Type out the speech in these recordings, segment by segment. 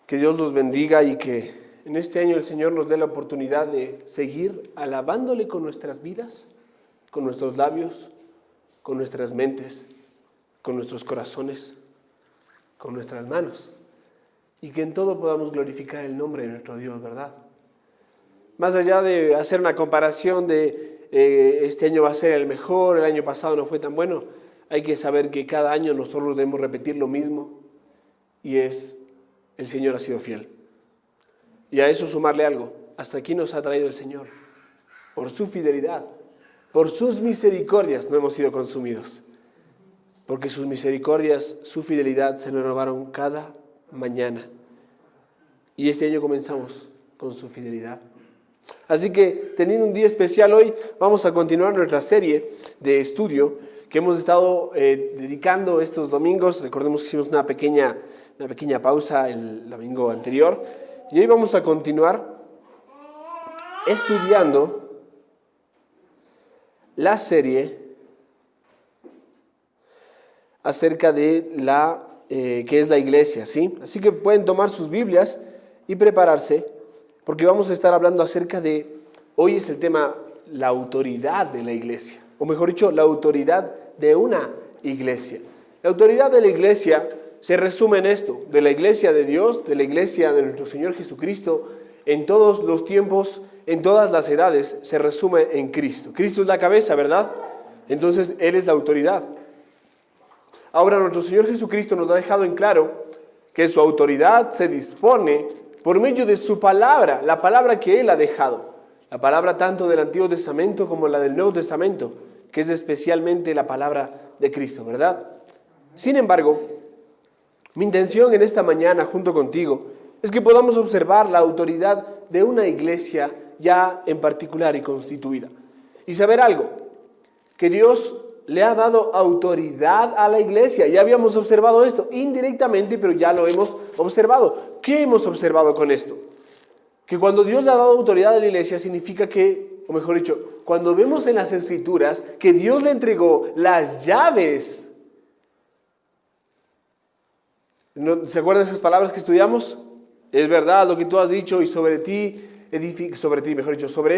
Que Dios los bendiga y que en este año el Señor nos dé la oportunidad de seguir alabándole con nuestras vidas, con nuestros labios, con nuestras mentes, con nuestros corazones, con nuestras manos. Y que en todo podamos glorificar el nombre de nuestro Dios, ¿verdad? Más allá de hacer una comparación de este año va a ser el mejor, el año pasado no fue tan bueno, hay que saber que cada año nosotros debemos repetir lo mismo y es: el Señor ha sido fiel. Y a eso sumarle algo: hasta aquí nos ha traído el Señor. Por su fidelidad, por sus misericordias no hemos sido consumidos. Porque sus misericordias, su fidelidad se nos renovaron cada mañana. Y este año comenzamos con su fidelidad. Así que, teniendo un día especial hoy, vamos a continuar nuestra serie de estudio que hemos estado dedicando estos domingos. Recordemos que hicimos una pequeña pausa el domingo anterior. Y hoy vamos a continuar estudiando la serie acerca de qué es la iglesia, ¿sí? Así que pueden tomar sus Biblias y prepararse, porque vamos a estar hablando acerca de, hoy es el tema, la autoridad de la iglesia, o mejor dicho, la autoridad de una iglesia. La autoridad de la iglesia se resume en esto: de la iglesia de Dios, de la iglesia de nuestro Señor Jesucristo, en todos los tiempos, en todas las edades, se resume en Cristo. Cristo es la cabeza, ¿verdad? Entonces, Él es la autoridad. Ahora, nuestro Señor Jesucristo nos ha dejado en claro que su autoridad se dispone por medio de su palabra, la palabra que Él ha dejado. La palabra tanto del Antiguo Testamento como la del Nuevo Testamento, que es especialmente la palabra de Cristo, ¿verdad? Sin embargo, mi intención en esta mañana, junto contigo, es que podamos observar la autoridad de una iglesia ya en particular y constituida. Y saber algo: que Dios le ha dado autoridad a la iglesia. Ya habíamos observado esto indirectamente, pero ya lo hemos observado. ¿Qué hemos observado con esto? Que cuando Dios le ha dado autoridad a la iglesia significa que, o mejor dicho, cuando vemos en las Escrituras que Dios le entregó las llaves. ¿Se acuerdan de esas palabras que estudiamos? Es verdad lo que tú has dicho y sobre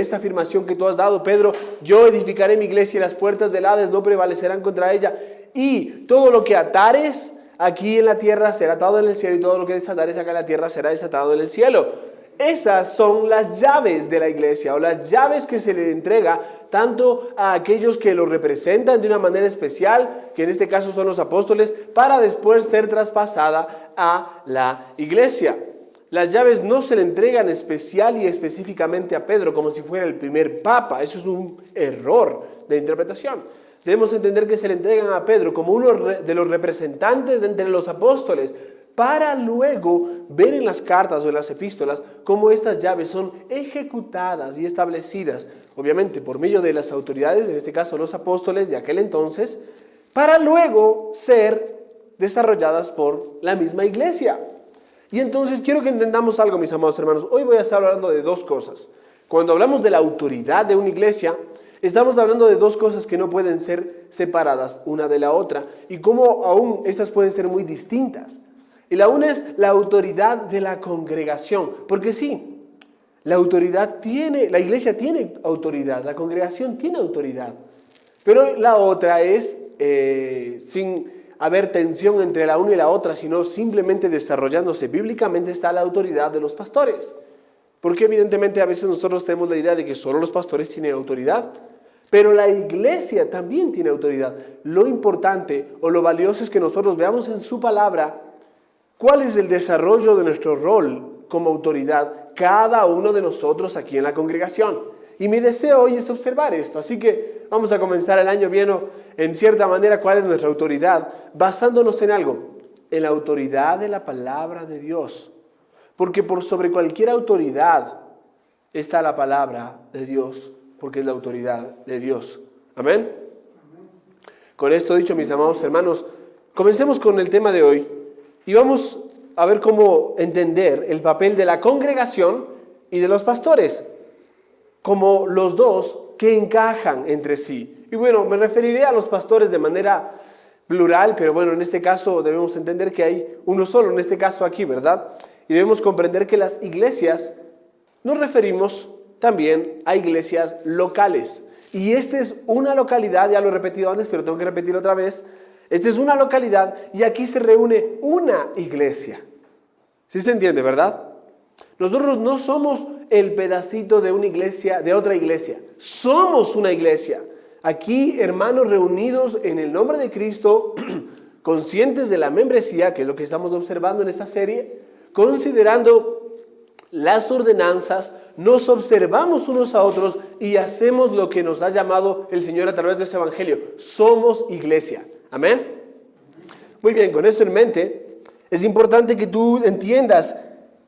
esta afirmación que tú has dado, Pedro: yo edificaré mi iglesia y las puertas del Hades no prevalecerán contra ella. Y todo lo que atares aquí en la tierra será atado en el cielo, y todo lo que desatares acá en la tierra será desatado en el cielo. Esas son las llaves de la iglesia, o las llaves que se le entrega tanto a aquellos que lo representan de una manera especial, que en este caso son los apóstoles, para después ser traspasada a la iglesia. Las llaves no se le entregan especial y específicamente a Pedro como si fuera el primer papa. Eso es un error de interpretación. Debemos entender que se le entregan a Pedro como uno de los representantes entre los apóstoles, para luego ver en las cartas o en las epístolas cómo estas llaves son ejecutadas y establecidas, obviamente por medio de las autoridades, en este caso los apóstoles de aquel entonces, para luego ser desarrolladas por la misma iglesia. Y entonces quiero que entendamos algo, mis amados hermanos. Hoy voy a estar hablando de dos cosas. Cuando hablamos de la autoridad de una iglesia, estamos hablando de dos cosas que no pueden ser separadas una de la otra, y cómo aún estas pueden ser muy distintas. Y la una es la autoridad de la congregación, porque sí, la iglesia tiene autoridad, la congregación tiene autoridad, pero la otra es sin haber tensión entre la una y la otra, sino simplemente desarrollándose bíblicamente, está la autoridad de los pastores. Porque evidentemente a veces nosotros tenemos la idea de que solo los pastores tienen autoridad, pero la iglesia también tiene autoridad. Lo importante o lo valioso es que nosotros veamos en su palabra cuál es el desarrollo de nuestro rol como autoridad, cada uno de nosotros aquí en la congregación. Y mi deseo hoy es observar esto. Así que vamos a comenzar el año viendo, en cierta manera, cuál es nuestra autoridad, basándonos en algo: en la autoridad de la palabra de Dios. Porque por sobre cualquier autoridad está la palabra de Dios, porque es la autoridad de Dios. Amén. Con esto dicho, mis amados hermanos, comencemos con el tema de hoy y vamos a ver cómo entender el papel de la congregación y de los pastores, como los dos que encajan entre sí. Y bueno, me referiré a los pastores de manera plural, pero bueno, en este caso debemos entender que hay uno solo, en este caso aquí, ¿verdad? y debemos comprender que las iglesias nos referimos también a iglesias locales. Y esta es una localidad, ya lo he repetido antes, pero tengo que repetir otra vez. Esta es una localidad y aquí se reúne una iglesia. ¿Sí se entiende, verdad? Nosotros no somos el pedacito de una iglesia, de otra iglesia. Somos una iglesia. Aquí, hermanos reunidos en el nombre de Cristo, conscientes de la membresía, que es lo que estamos observando en esta serie, considerando las ordenanzas, nos observamos unos a otros y hacemos lo que nos ha llamado el Señor a través de este evangelio. Somos iglesia. Amén. Muy bien, con esto en mente, es importante que tú entiendas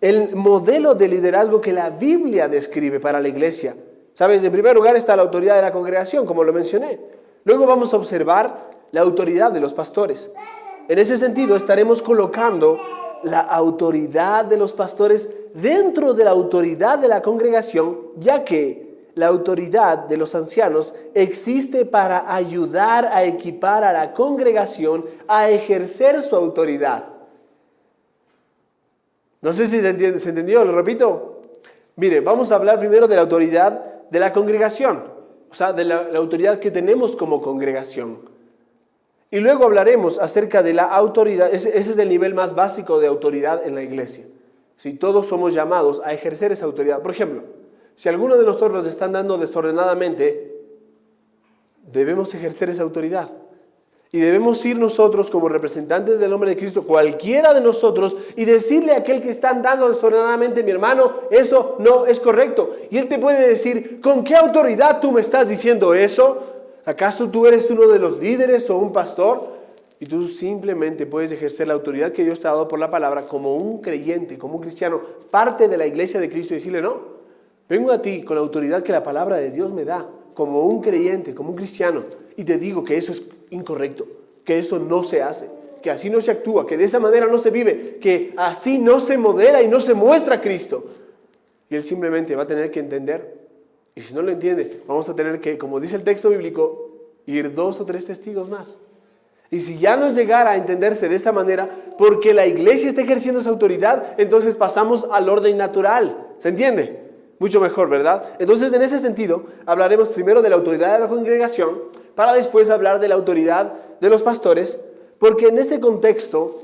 el modelo de liderazgo que la Biblia describe para la iglesia. ¿Sabes? En primer lugar está la autoridad de la congregación, como lo mencioné. Luego vamos a observar la autoridad de los pastores. En ese sentido, estaremos colocando la autoridad de los pastores dentro de la autoridad de la congregación, ya que la autoridad de los ancianos existe para ayudar a equipar a la congregación a ejercer su autoridad. No sé si se entendió, lo repito. Mire, vamos a hablar primero de la autoridad de la congregación, o sea, de la autoridad que tenemos como congregación. Y luego hablaremos acerca de la autoridad, ese es el nivel más básico de autoridad en la iglesia. Si todos somos llamados a ejercer esa autoridad. Por ejemplo, si alguno de nosotros está andando desordenadamente, debemos ejercer esa autoridad. Y debemos ir nosotros como representantes del nombre de Cristo, cualquiera de nosotros, y decirle a aquel que está andando desordenadamente, mi hermano, eso no es correcto. Y él te puede decir, ¿con qué autoridad tú me estás diciendo eso? ¿Acaso tú eres uno de los líderes o un pastor? Y tú simplemente puedes ejercer la autoridad que Dios te ha dado por la palabra como un creyente, como un cristiano, parte de la iglesia de Cristo, y decirle, no, vengo a ti con la autoridad que la palabra de Dios me da, como un creyente, como un cristiano, y te digo que eso es incorrecto, que eso no se hace, que así no se actúa, que de esa manera no se vive, que así no se modela y no se muestra a Cristo. Y él simplemente va a tener que entender, y si no lo entiende, vamos a tener que, como dice el texto bíblico, ir 2 o 3 testigos más. Y si ya no llegara a entenderse de esta manera, porque la iglesia está ejerciendo esa autoridad, entonces pasamos al orden natural. ¿Se entiende? Mucho mejor, ¿verdad? Entonces, en ese sentido, hablaremos primero de la autoridad de la congregación, para después hablar de la autoridad de los pastores, porque en ese contexto,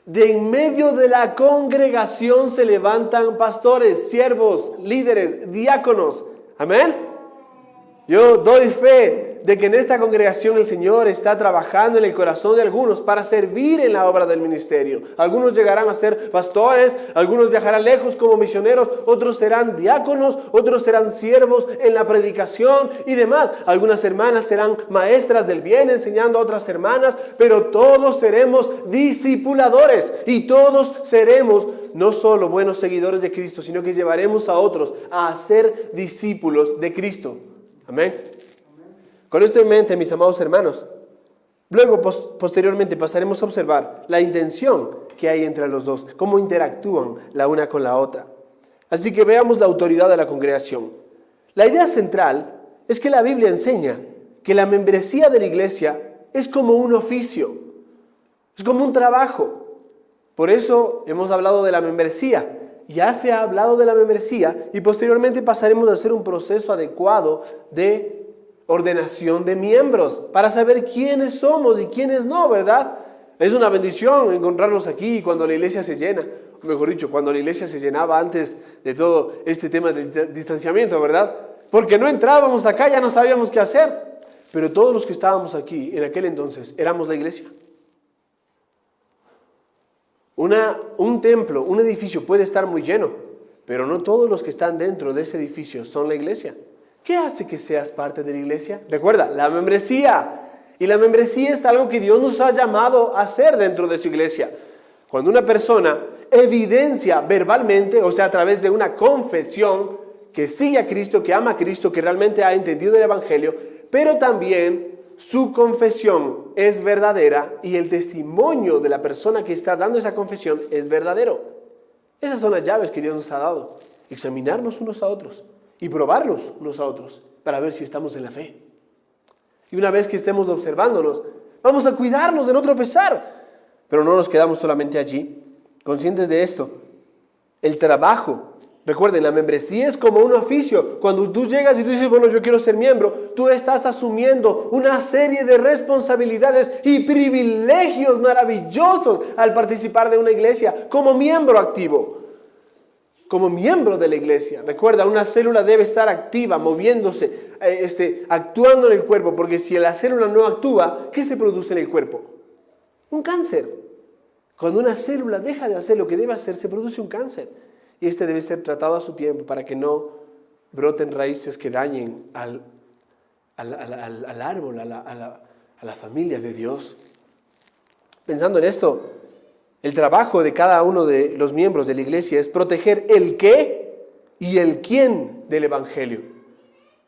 de en medio de la congregación se levantan pastores, siervos, líderes, diáconos. ¿Amén? Yo doy fe de que en esta congregación el Señor está trabajando en el corazón de algunos para servir en la obra del ministerio. Algunos llegarán a ser pastores, algunos viajarán lejos como misioneros, otros serán diáconos, otros serán siervos en la predicación y demás. Algunas hermanas serán maestras del bien enseñando a otras hermanas, pero todos seremos discipuladores y todos seremos no solo buenos seguidores de Cristo, sino que llevaremos a otros a ser discípulos de Cristo. Amén. Con esto en mente, mis amados hermanos, luego posteriormente pasaremos a observar la intención que hay entre los dos, cómo interactúan la una con la otra. Así que veamos la autoridad de la congregación. La idea central es que la Biblia enseña que la membresía de la iglesia es como un oficio, es como un trabajo. Por eso hemos hablado de la membresía. Ya se ha hablado de la membresía y posteriormente pasaremos a hacer un proceso adecuado de ordenación de miembros para saber quiénes somos y quiénes no, ¿verdad? Es una bendición encontrarnos aquí cuando la iglesia se llena, o mejor dicho, cuando la iglesia se llenaba antes de todo este tema del distanciamiento, ¿verdad? Porque no entrábamos acá, ya no sabíamos qué hacer, pero todos los que estábamos aquí en aquel entonces éramos la iglesia. Un templo, un edificio puede estar muy lleno, pero no todos los que están dentro de ese edificio son la iglesia. ¿Qué hace que seas parte de la iglesia? Recuerda, la membresía. Y la membresía es algo que Dios nos ha llamado a hacer dentro de su iglesia. Cuando una persona evidencia verbalmente, o sea, a través de una confesión, que sigue a Cristo, que ama a Cristo, que realmente ha entendido el evangelio, pero también su confesión es verdadera y el testimonio de la persona que está dando esa confesión es verdadero. Esas son las llaves que Dios nos ha dado. Examinarnos unos a otros y probarlos unos a otros para ver si estamos en la fe. Y una vez que estemos observándonos, vamos a cuidarnos de no tropezar. Pero no nos quedamos solamente allí. Conscientes de esto, el trabajo. Recuerden, la membresía es como un oficio. Cuando tú llegas y tú dices, bueno, yo quiero ser miembro, tú estás asumiendo una serie de responsabilidades y privilegios maravillosos al participar de una iglesia como miembro activo, como miembro de la iglesia. Recuerda, una célula debe estar activa, moviéndose, actuando en el cuerpo, porque si la célula no actúa, ¿qué se produce en el cuerpo? Un cáncer. Cuando una célula deja de hacer lo que debe hacer, se produce un cáncer. Y este debe ser tratado a su tiempo para que no broten raíces que dañen al árbol, a la familia de Dios. Pensando en esto, el trabajo de cada uno de los miembros de la iglesia es proteger el qué y el quién del evangelio.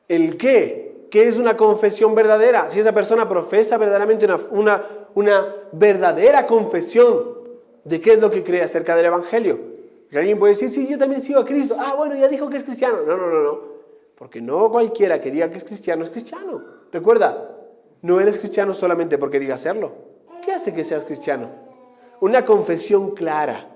El qué es una confesión verdadera. Si esa persona profesa verdaderamente una verdadera confesión de qué es lo que cree acerca del evangelio. Que alguien puede decir, sí, yo también sigo a Cristo. Ah, bueno, ya dijo que es cristiano. No. Porque no cualquiera que diga que es cristiano es cristiano. Recuerda, no eres cristiano solamente porque digas serlo. ¿Qué hace que seas cristiano? Una confesión clara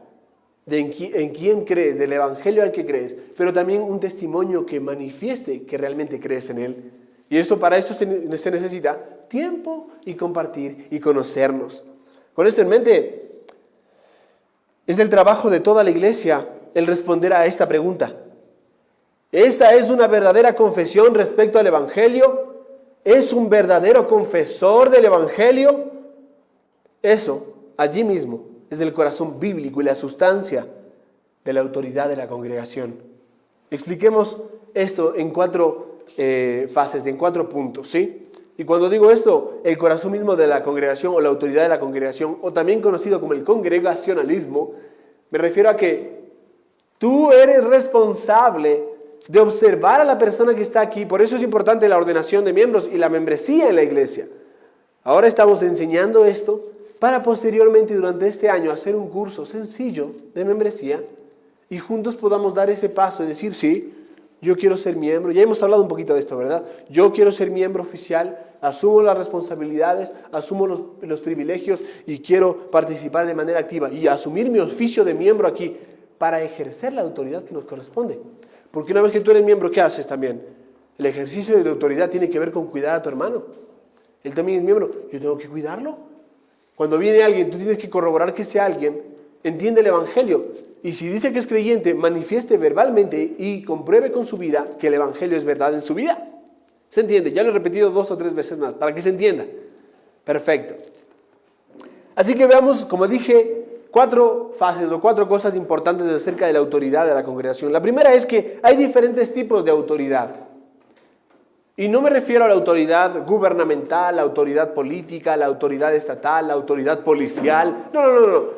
de en quién crees, del evangelio al que crees, pero también un testimonio que manifieste que realmente crees en él. Y para eso se necesita tiempo y compartir y conocernos. Con esto en mente, es el trabajo de toda la iglesia el responder a esta pregunta. ¿Esa es una verdadera confesión respecto al evangelio? ¿Es un verdadero confesor del evangelio? Eso, allí mismo, es el corazón bíblico y la sustancia de la autoridad de la congregación. Expliquemos esto en 4 fases, en 4 puntos, ¿sí? Y cuando digo esto, el corazón mismo de la congregación o la autoridad de la congregación, o también conocido como el congregacionalismo, me refiero a que tú eres responsable de observar a la persona que está aquí. Por eso es importante la ordenación de miembros y la membresía en la iglesia. Ahora estamos enseñando esto para posteriormente durante este año hacer un curso sencillo de membresía y juntos podamos dar ese paso y decir, sí, yo quiero ser miembro. Ya hemos hablado un poquito de esto, ¿verdad? Yo quiero ser miembro oficial, asumo las responsabilidades, asumo los privilegios y quiero participar de manera activa y asumir mi oficio de miembro aquí para ejercer la autoridad que nos corresponde. Porque una vez que tú eres miembro, ¿qué haces también? El ejercicio de autoridad tiene que ver con cuidar a tu hermano. Él también es miembro, yo tengo que cuidarlo. Cuando viene alguien, tú tienes que corroborar que ese alguien entiende el evangelio. Y si dice que es creyente, manifieste verbalmente y compruebe con su vida que el evangelio es verdad en su vida. ¿Se entiende? Ya lo he repetido 2 o 3 veces más, para que se entienda. Perfecto. Así que veamos, como dije, 4 fases o 4 cosas importantes acerca de la autoridad de la congregación. La primera es que hay diferentes tipos de autoridad. Y no me refiero a la autoridad gubernamental, la autoridad política, la autoridad estatal, la autoridad policial.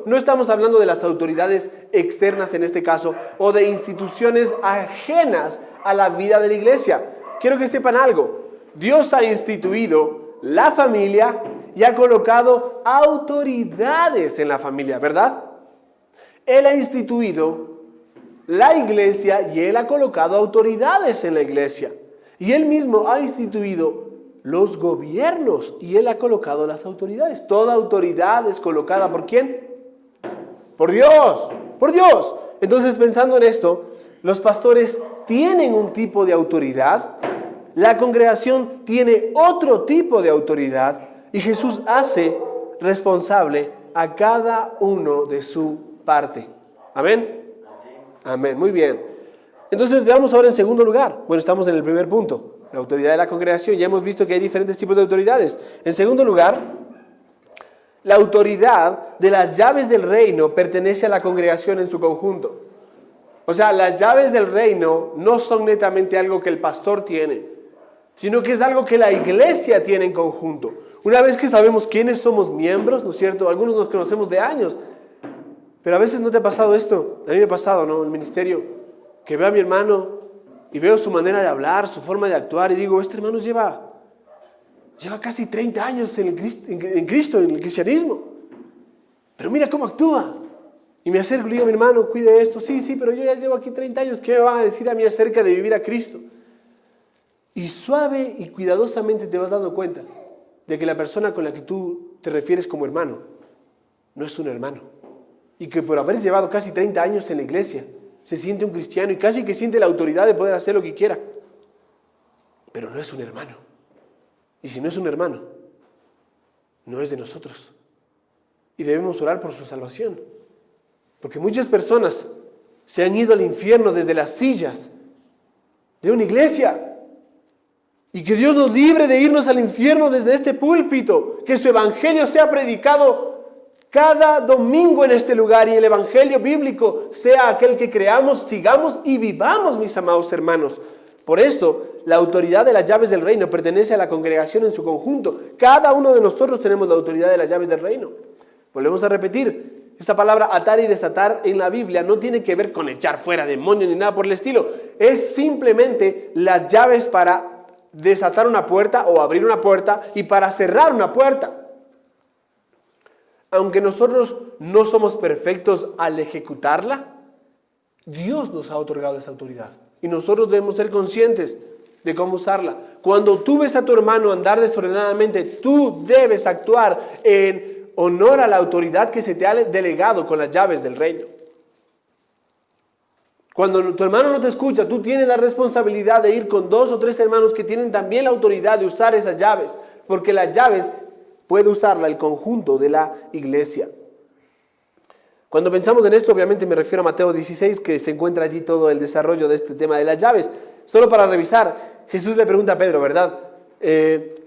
No estamos hablando de las autoridades externas en este caso o de instituciones ajenas a la vida de la iglesia. Quiero que sepan algo. Dios ha instituido la familia y ha colocado autoridades en la familia, ¿verdad? Él ha instituido la iglesia y Él ha colocado autoridades en la iglesia. Y Él mismo ha instituido los gobiernos y Él ha colocado las autoridades. Toda autoridad es colocada ¿por quién? Por Dios, por Dios. Entonces, pensando en esto, los pastores tienen un tipo de autoridad, la congregación tiene otro tipo de autoridad y Jesús hace responsable a cada uno de su parte. ¿Amén? Amén, muy bien. Entonces veamos ahora en segundo lugar. Bueno, estamos en el primer punto, la autoridad de la congregación. Ya hemos visto que hay diferentes tipos de autoridades. En segundo lugar, la autoridad de las llaves del reino pertenece a la congregación en su conjunto. O sea, las llaves del reino no son netamente algo que el pastor tiene, sino que es algo que la iglesia tiene en conjunto. Una vez que sabemos quiénes somos miembros, ¿no es cierto? Algunos nos conocemos de años, pero a veces no te ha pasado esto. A mí me ha pasado, ¿no? En el ministerio, que veo a mi hermano y veo su manera de hablar, su forma de actuar y digo, este hermano lleva casi 30 años en Cristo, en el cristianismo. Pero mira cómo actúa. Y me acerco y le digo a mi hermano, cuide esto. Sí, pero yo ya llevo aquí 30 años. ¿Qué me van a decir a mí acerca de vivir a Cristo? Y suave y cuidadosamente te vas dando cuenta de que la persona con la que tú te refieres como hermano no es un hermano. Y que por haber llevado casi 30 años en la iglesia, se siente un cristiano y casi que siente la autoridad de poder hacer lo que quiera. Pero no es un hermano. Y si no es un hermano, no es de nosotros. Y debemos orar por su salvación. Porque muchas personas se han ido al infierno desde las sillas de una iglesia. Y que Dios nos libre de irnos al infierno desde este púlpito. Que su evangelio sea predicado cada domingo en este lugar. Y el evangelio bíblico sea aquel que creamos, sigamos y vivamos, mis amados hermanos. Por esto, la autoridad de las llaves del reino pertenece a la congregación en su conjunto. Cada uno de nosotros tenemos la autoridad de las llaves del reino. Volvemos a repetir, esta palabra atar y desatar en la Biblia no tiene que ver con echar fuera demonios ni nada por el estilo. Es simplemente las llaves para desatar una puerta o abrir una puerta y para cerrar una puerta. Aunque nosotros no somos perfectos al ejecutarla, Dios nos ha otorgado esa autoridad. Y nosotros debemos ser conscientes de cómo usarla. Cuando tú ves a tu hermano andar desordenadamente, tú debes actuar en honor a la autoridad que se te ha delegado con las llaves del reino. Cuando tu hermano no te escucha, tú tienes la responsabilidad de ir con 2 o 3 hermanos que tienen también la autoridad de usar esas llaves, porque las llaves puede usarla el conjunto de la iglesia. Cuando pensamos en esto, obviamente me refiero a Mateo 16, que se encuentra allí todo el desarrollo de este tema de las llaves. Solo para revisar, Jesús le pregunta a Pedro, ¿verdad?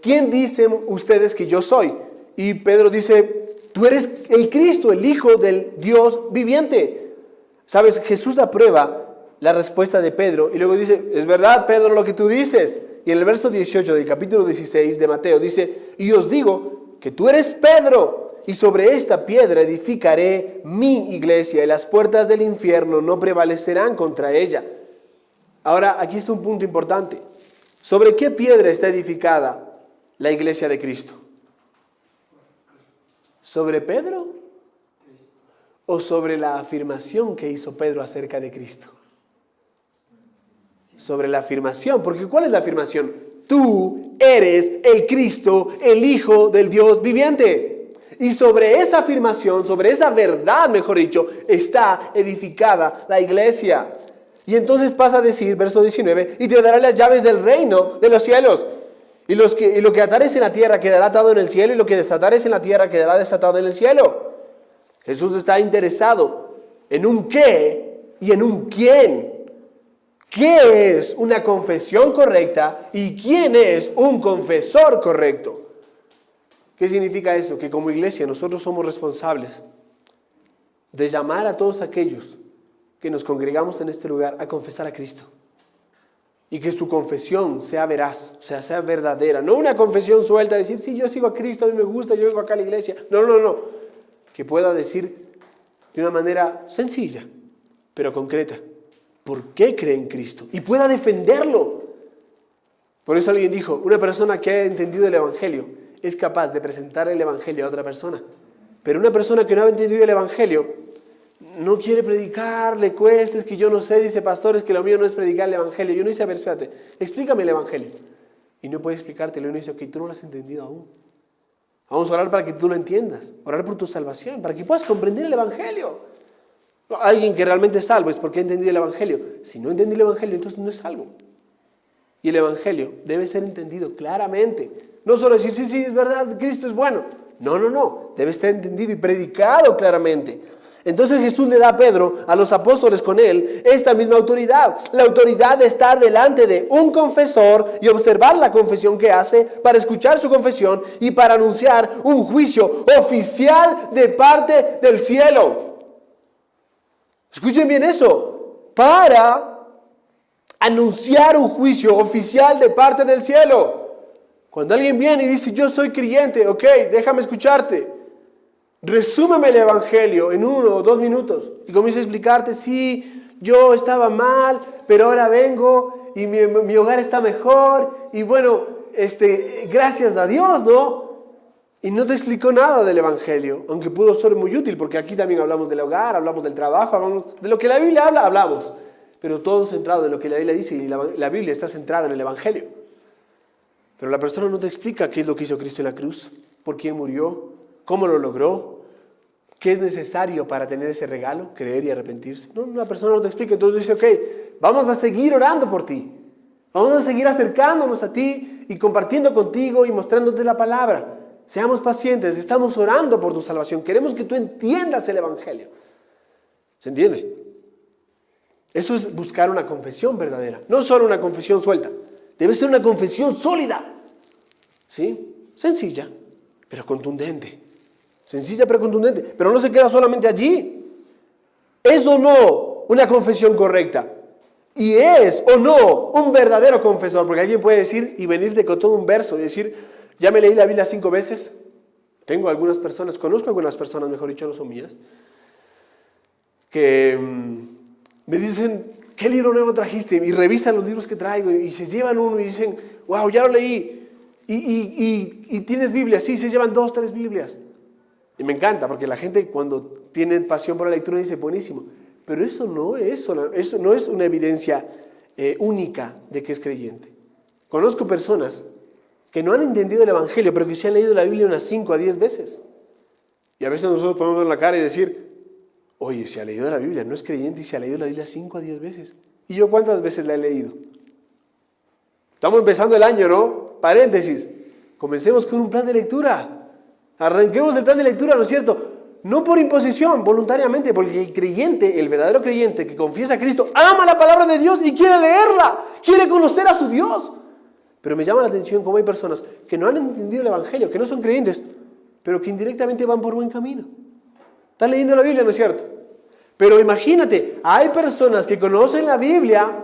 ¿Quién dicen ustedes que yo soy? Y Pedro dice, tú eres el Cristo, el Hijo del Dios viviente. ¿Sabes? Jesús aprueba la respuesta de Pedro y luego dice, es verdad, Pedro, lo que tú dices. Y en el verso 18 del capítulo 16 de Mateo dice, y os digo que tú eres Pedro, y sobre esta piedra edificaré mi iglesia, y las puertas del infierno no prevalecerán contra ella. Ahora, aquí está un punto importante. ¿Sobre qué piedra está edificada la iglesia de Cristo? ¿Sobre Pedro? ¿O sobre la afirmación que hizo Pedro acerca de Cristo? Sobre la afirmación, porque ¿cuál es la afirmación? Tú eres el Cristo, el Hijo del Dios viviente. Y sobre esa afirmación, sobre esa verdad, mejor dicho, está edificada la iglesia. Y entonces pasa a decir, verso 19, y te dará las llaves del reino de los cielos. Y lo que atares en la tierra quedará atado en el cielo, y lo que desatares en la tierra quedará desatado en el cielo. Jesús está interesado en un qué y en un quién. ¿Qué es una confesión correcta y quién es un confesor correcto? ¿Qué significa eso? Que como iglesia nosotros somos responsables de llamar a todos aquellos que nos congregamos en este lugar a confesar a Cristo. Y que su confesión sea veraz, o sea, sea verdadera. No una confesión suelta, decir, sí, yo sigo a Cristo, a mí me gusta, yo vengo acá a la iglesia. No. Que pueda decir de una manera sencilla, pero concreta, ¿por qué cree en Cristo? Y pueda defenderlo. Por eso alguien dijo, una persona que ha entendido el Evangelio es capaz de presentar el Evangelio a otra persona. Pero una persona que no ha entendido el Evangelio no quiere predicar, le cuesta, es que yo no sé, dice pastor, es que lo mío no es predicar el Evangelio. Yo no dice, a ver, espérate, explícame el Evangelio. Y no puede explicártelo, y uno dice, ok, tú no lo has entendido aún. Vamos a orar para que tú lo entiendas, orar por tu salvación, para que puedas comprender el Evangelio. Alguien que realmente es salvo es porque ha entendido el Evangelio. Si no entiende el Evangelio, entonces no es salvo. Y el Evangelio debe ser entendido claramente. No solo decir, sí, es verdad, Cristo es bueno. No. Debe estar entendido y predicado claramente. Entonces Jesús le da a Pedro, a los apóstoles con él, esta misma autoridad. La autoridad de estar delante de un confesor y observar la confesión que hace, para escuchar su confesión y para anunciar un juicio oficial de parte del cielo. Escuchen bien eso. Para anunciar un juicio oficial de parte del cielo. Cuando alguien viene y dice, yo soy creyente, ok, déjame escucharte. Resúmeme el Evangelio en 1 o 2 minutos. Y comienza a explicarte, sí, yo estaba mal, pero ahora vengo y mi hogar está mejor. Y bueno, gracias a Dios, ¿no? Y no te explicó nada del Evangelio, aunque pudo ser muy útil, porque aquí también hablamos del hogar, hablamos del trabajo, hablamos de lo que la Biblia habla, hablamos. Pero todo centrado en lo que la Biblia dice, y la Biblia está centrada en el Evangelio. Pero la persona no te explica qué es lo que hizo Cristo en la cruz, por quién murió, cómo lo logró, ¿Qué es necesario para tener ese regalo? Creer y arrepentirse. No, una persona no te explica, entonces dice, ok, vamos a seguir orando por ti. Vamos a seguir acercándonos a ti y compartiendo contigo y mostrándote la palabra. Seamos pacientes, estamos orando por tu salvación. Queremos que tú entiendas el Evangelio. ¿Se entiende? Eso es buscar una confesión verdadera. No solo una confesión suelta. Debe ser una confesión sólida. ¿Sí? Sencilla, pero contundente. Sencilla pero contundente. Pero no se queda solamente allí. ¿Es o no una confesión correcta? ¿Y es o no un verdadero confesor? Porque alguien puede decir y venirte con todo un verso y decir, ya me leí la Biblia 5 veces. Tengo algunas personas, conozco algunas personas, mejor dicho, no son mías, que me dicen, ¿qué libro nuevo trajiste? Y revisan los libros que traigo y se llevan uno y dicen, wow, ya lo leí. ¿Y tienes Biblia? Sí, se llevan 2, 3 Biblias. Y me encanta, porque la gente cuando tiene pasión por la lectura dice, buenísimo. Pero eso no es una evidencia única de que es creyente. Conozco personas que no han entendido el Evangelio, pero que se han leído la Biblia unas 5 a 10 veces. Y a veces nosotros podemos ver la cara y decir, oye, se ha leído la Biblia, no es creyente y se ha leído la Biblia 5 a 10 veces. ¿Y yo cuántas veces la he leído? Estamos empezando el año, ¿no? Paréntesis. Comencemos con un plan de lectura. Arranquemos el plan de lectura, ¿no es cierto? No por imposición, voluntariamente, porque el creyente, el verdadero creyente que confiesa a Cristo, ama la palabra de Dios y quiere leerla, quiere conocer a su Dios. Pero me llama la atención cómo hay personas que no han entendido el Evangelio, que no son creyentes, pero que indirectamente van por buen camino. Están leyendo la Biblia, ¿no es cierto? Pero imagínate, hay personas que conocen la Biblia,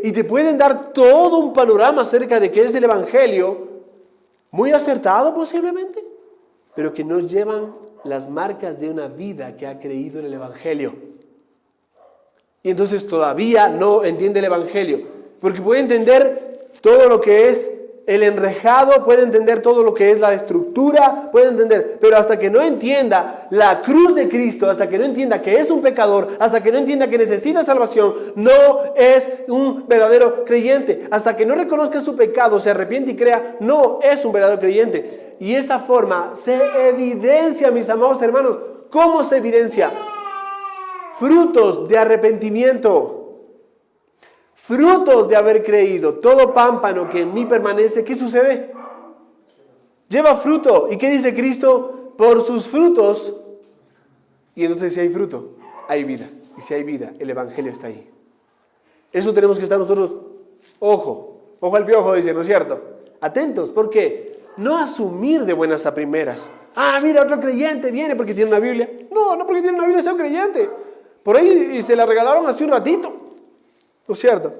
y te pueden dar todo un panorama acerca de qué es el Evangelio, muy acertado posiblemente, pero que no llevan las marcas de una vida que ha creído en el Evangelio. Y entonces todavía no entiende el Evangelio, porque puede entender todo lo que es el enrejado, puede entender todo lo que es la estructura, puede entender, pero hasta que no entienda la cruz de Cristo, hasta que no entienda que es un pecador, hasta que no entienda que necesita salvación, no es un verdadero creyente. Hasta que no reconozca su pecado, se arrepiente y crea, no es un verdadero creyente. Y esa forma se evidencia, mis amados hermanos. ¿Cómo se evidencia? Frutos de arrepentimiento. Frutos de haber creído. Todo pámpano que en mí permanece, ¿qué sucede? Lleva fruto. ¿Y qué dice Cristo? Por sus frutos. Y entonces si hay fruto, hay vida. Y si hay vida, el Evangelio está ahí. Eso tenemos que estar nosotros, ojo al piojo, dice, ¿no es cierto? Atentos, ¿por qué? No asumir de buenas a primeras. Ah, mira, otro creyente viene porque tiene una Biblia. No porque tiene una Biblia, sea un creyente. Por ahí y se la regalaron hace un ratito. ¿No es cierto?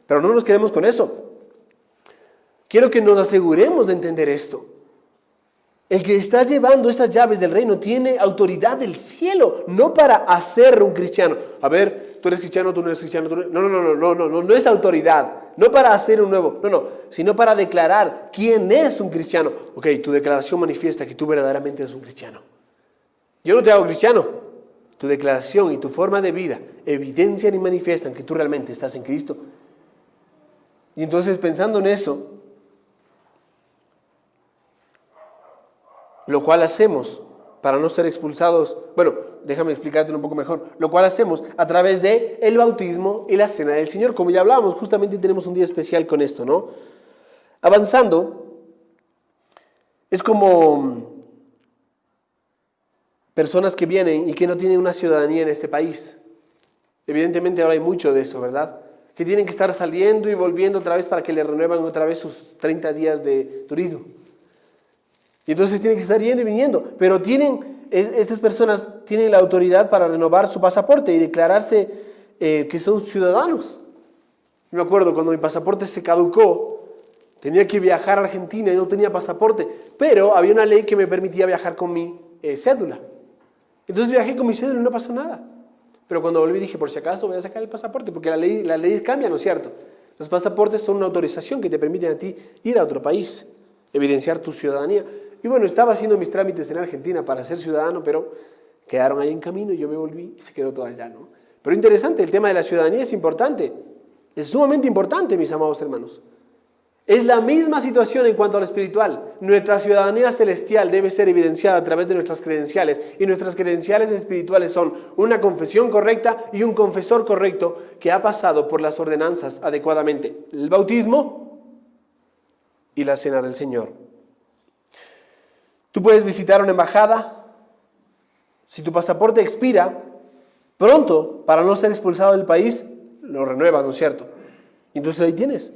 Pero no nos quedemos con eso. Quiero que nos aseguremos de entender esto. El que está llevando estas llaves del reino tiene autoridad del cielo, no para hacer un cristiano. A ver, tú eres cristiano, tú no eres cristiano. No es autoridad. No para hacer un nuevo, sino para declarar quién es un cristiano. Ok, tu declaración manifiesta que tú verdaderamente eres un cristiano. Yo no te hago cristiano. Tu declaración y tu forma de vida evidencian y manifiestan que tú realmente estás en Cristo. Y entonces, pensando en eso, lo cual hacemos para no ser expulsados, déjame explicártelo un poco mejor, lo cual hacemos a través de el bautismo y la cena del Señor, como ya hablábamos, justamente tenemos un día especial con esto, ¿no? Avanzando, es como personas que vienen y que no tienen una ciudadanía en este país. Evidentemente ahora hay mucho de eso, ¿verdad? Que tienen que estar saliendo y volviendo otra vez para que le renuevan otra vez sus 30 días de turismo. Y entonces tienen que estar yendo y viniendo. Pero estas personas tienen la autoridad para renovar su pasaporte y declararse que son ciudadanos. Me acuerdo cuando mi pasaporte se caducó, tenía que viajar a Argentina y no tenía pasaporte, pero había una ley que me permitía viajar con mi cédula. Entonces viajé con mi cédula y no pasó nada. Pero cuando volví dije, por si acaso voy a sacar el pasaporte, porque las leyes cambian, ¿no es cierto? Los pasaportes son una autorización que te permiten a ti ir a otro país, evidenciar tu ciudadanía. Y bueno, estaba haciendo mis trámites en Argentina para ser ciudadano, pero quedaron ahí en camino y yo me volví y se quedó todo allá, ¿no? Pero interesante, el tema de la ciudadanía es importante. Es sumamente importante, mis amados hermanos. Es la misma situación en cuanto a lo espiritual. nuestra ciudadanía celestial debe ser evidenciada a través de nuestras credenciales. Y nuestras credenciales espirituales son una confesión correcta y un confesor correcto que ha pasado por las ordenanzas adecuadamente. El bautismo y la cena del Señor. Tú puedes visitar una embajada. Si tu pasaporte expira pronto, para no ser expulsado del país, lo renuevas, ¿no es cierto? Entonces ahí tienes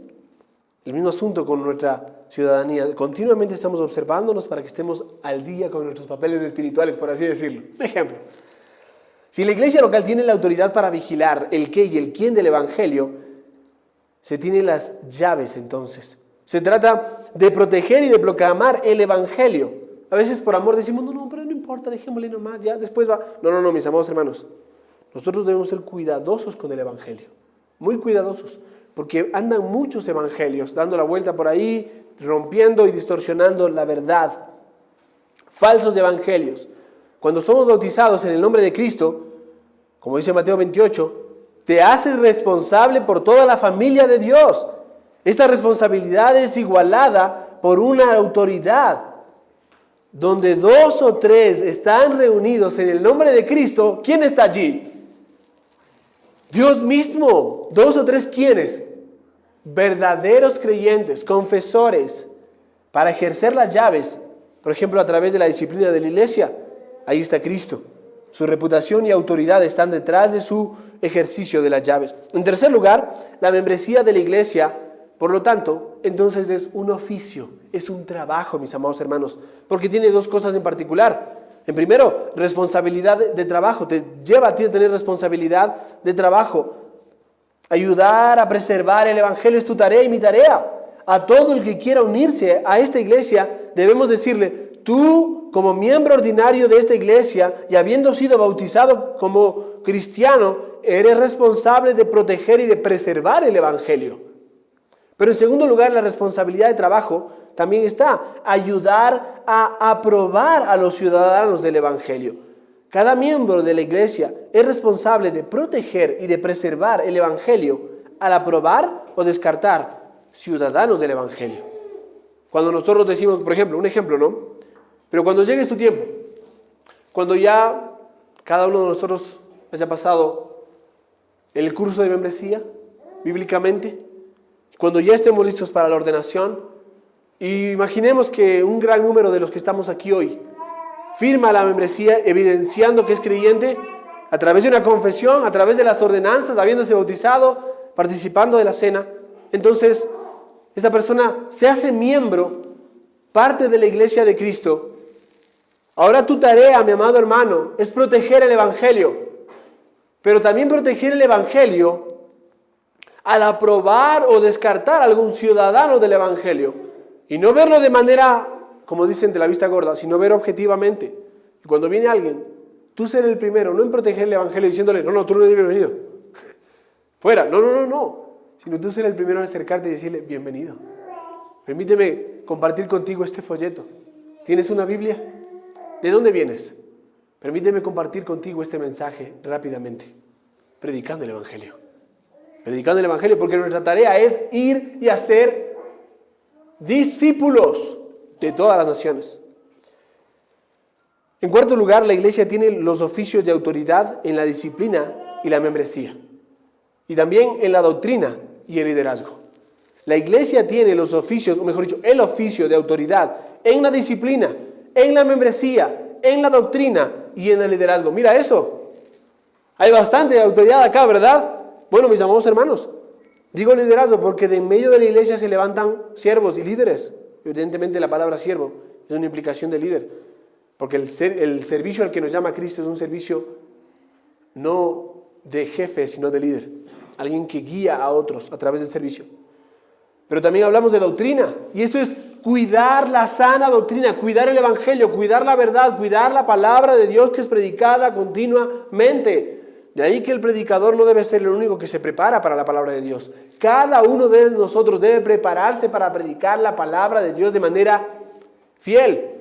el mismo asunto con nuestra ciudadanía. Continuamente estamos observándonos para que estemos al día con nuestros papeles espirituales, por así decirlo. Un ejemplo. Si la iglesia local tiene la autoridad para vigilar el qué y el quién del evangelio, se tienen las llaves entonces. Se trata de proteger y de proclamar el evangelio. A veces por amor decimos, no, pero no importa, dejémosle nomás, ya después va. No, mis amados hermanos. Nosotros debemos ser cuidadosos con el evangelio. Muy cuidadosos. Porque andan muchos evangelios dando la vuelta por ahí, rompiendo y distorsionando la verdad. Falsos evangelios. Cuando somos bautizados en el nombre de Cristo, como dice Mateo 28, te haces responsable por toda la familia de Dios. Esta responsabilidad es igualada por una autoridad. Donde 2 o 3 están reunidos en el nombre de Cristo, ¿quién está allí? Dios mismo. 2 o 3, ¿quiénes? Verdaderos creyentes, confesores, para ejercer las llaves, por ejemplo, a través de la disciplina de la iglesia. Ahí está Cristo. Su reputación y autoridad están detrás de su ejercicio de las llaves. En tercer lugar, la membresía de la iglesia, por lo tanto, entonces es un oficio, es un trabajo, mis amados hermanos, porque tiene 2 cosas en particular. En primero, responsabilidad de trabajo, te lleva a ti a tener responsabilidad de trabajo. Ayudar a preservar el evangelio es tu tarea y mi tarea. A todo el que quiera unirse a esta iglesia, debemos decirle, tú como miembro ordinario de esta iglesia y habiendo sido bautizado como cristiano, eres responsable de proteger y de preservar el evangelio. Pero en segundo lugar, la responsabilidad de trabajo también está ayudar a aprobar a los ciudadanos del evangelio. Cada miembro de la iglesia es responsable de proteger y de preservar el evangelio al aprobar o descartar ciudadanos del evangelio. Cuando nosotros decimos, por ejemplo, un ejemplo, ¿no? Pero cuando llegue su tiempo, cuando ya cada uno de nosotros haya pasado el curso de membresía, bíblicamente, cuando ya estemos listos para la ordenación, y imaginemos que un gran número de los que estamos aquí hoy firma la membresía evidenciando que es creyente a través de una confesión, a través de las ordenanzas, habiéndose bautizado, participando de la cena. Entonces, esta persona se hace miembro, parte de la iglesia de Cristo. Ahora tu tarea, mi amado hermano, es proteger el evangelio, pero también proteger el evangelio al aprobar o descartar a algún ciudadano del evangelio y no verlo de manera, como dicen, de la vista gorda, sino ver objetivamente. Y cuando viene alguien, tú ser el primero, no en proteger el evangelio diciéndole, no, tú no eres bienvenido. Fuera, no. Sino tú ser el primero en acercarte y decirle, bienvenido. Permíteme compartir contigo este folleto. ¿Tienes una Biblia? ¿De dónde vienes? Permíteme compartir contigo este mensaje rápidamente. Predicando el evangelio. Predicando el evangelio, porque nuestra tarea es ir y hacer discípulos de todas las naciones. En cuarto lugar, la iglesia tiene los oficios de autoridad en la disciplina y la membresía. Y también en la doctrina y el liderazgo. La iglesia tiene los oficios, o mejor dicho, el oficio de autoridad en la disciplina, en la membresía, en la doctrina y en el liderazgo. Mira eso. Hay bastante autoridad acá, ¿verdad? Bueno, mis amados hermanos, digo liderazgo porque de en medio de la iglesia se levantan siervos y líderes. Evidentemente la palabra siervo es una implicación de líder, porque el servicio al que nos llama Cristo es un servicio no de jefe, sino de líder. Alguien que guía a otros a través del servicio. Pero también hablamos de doctrina, y esto es cuidar la sana doctrina, cuidar el evangelio, cuidar la verdad, cuidar la palabra de Dios que es predicada continuamente. De ahí que el predicador no debe ser el único que se prepara para la palabra de Dios. Cada uno de nosotros debe prepararse para predicar la palabra de Dios de manera fiel.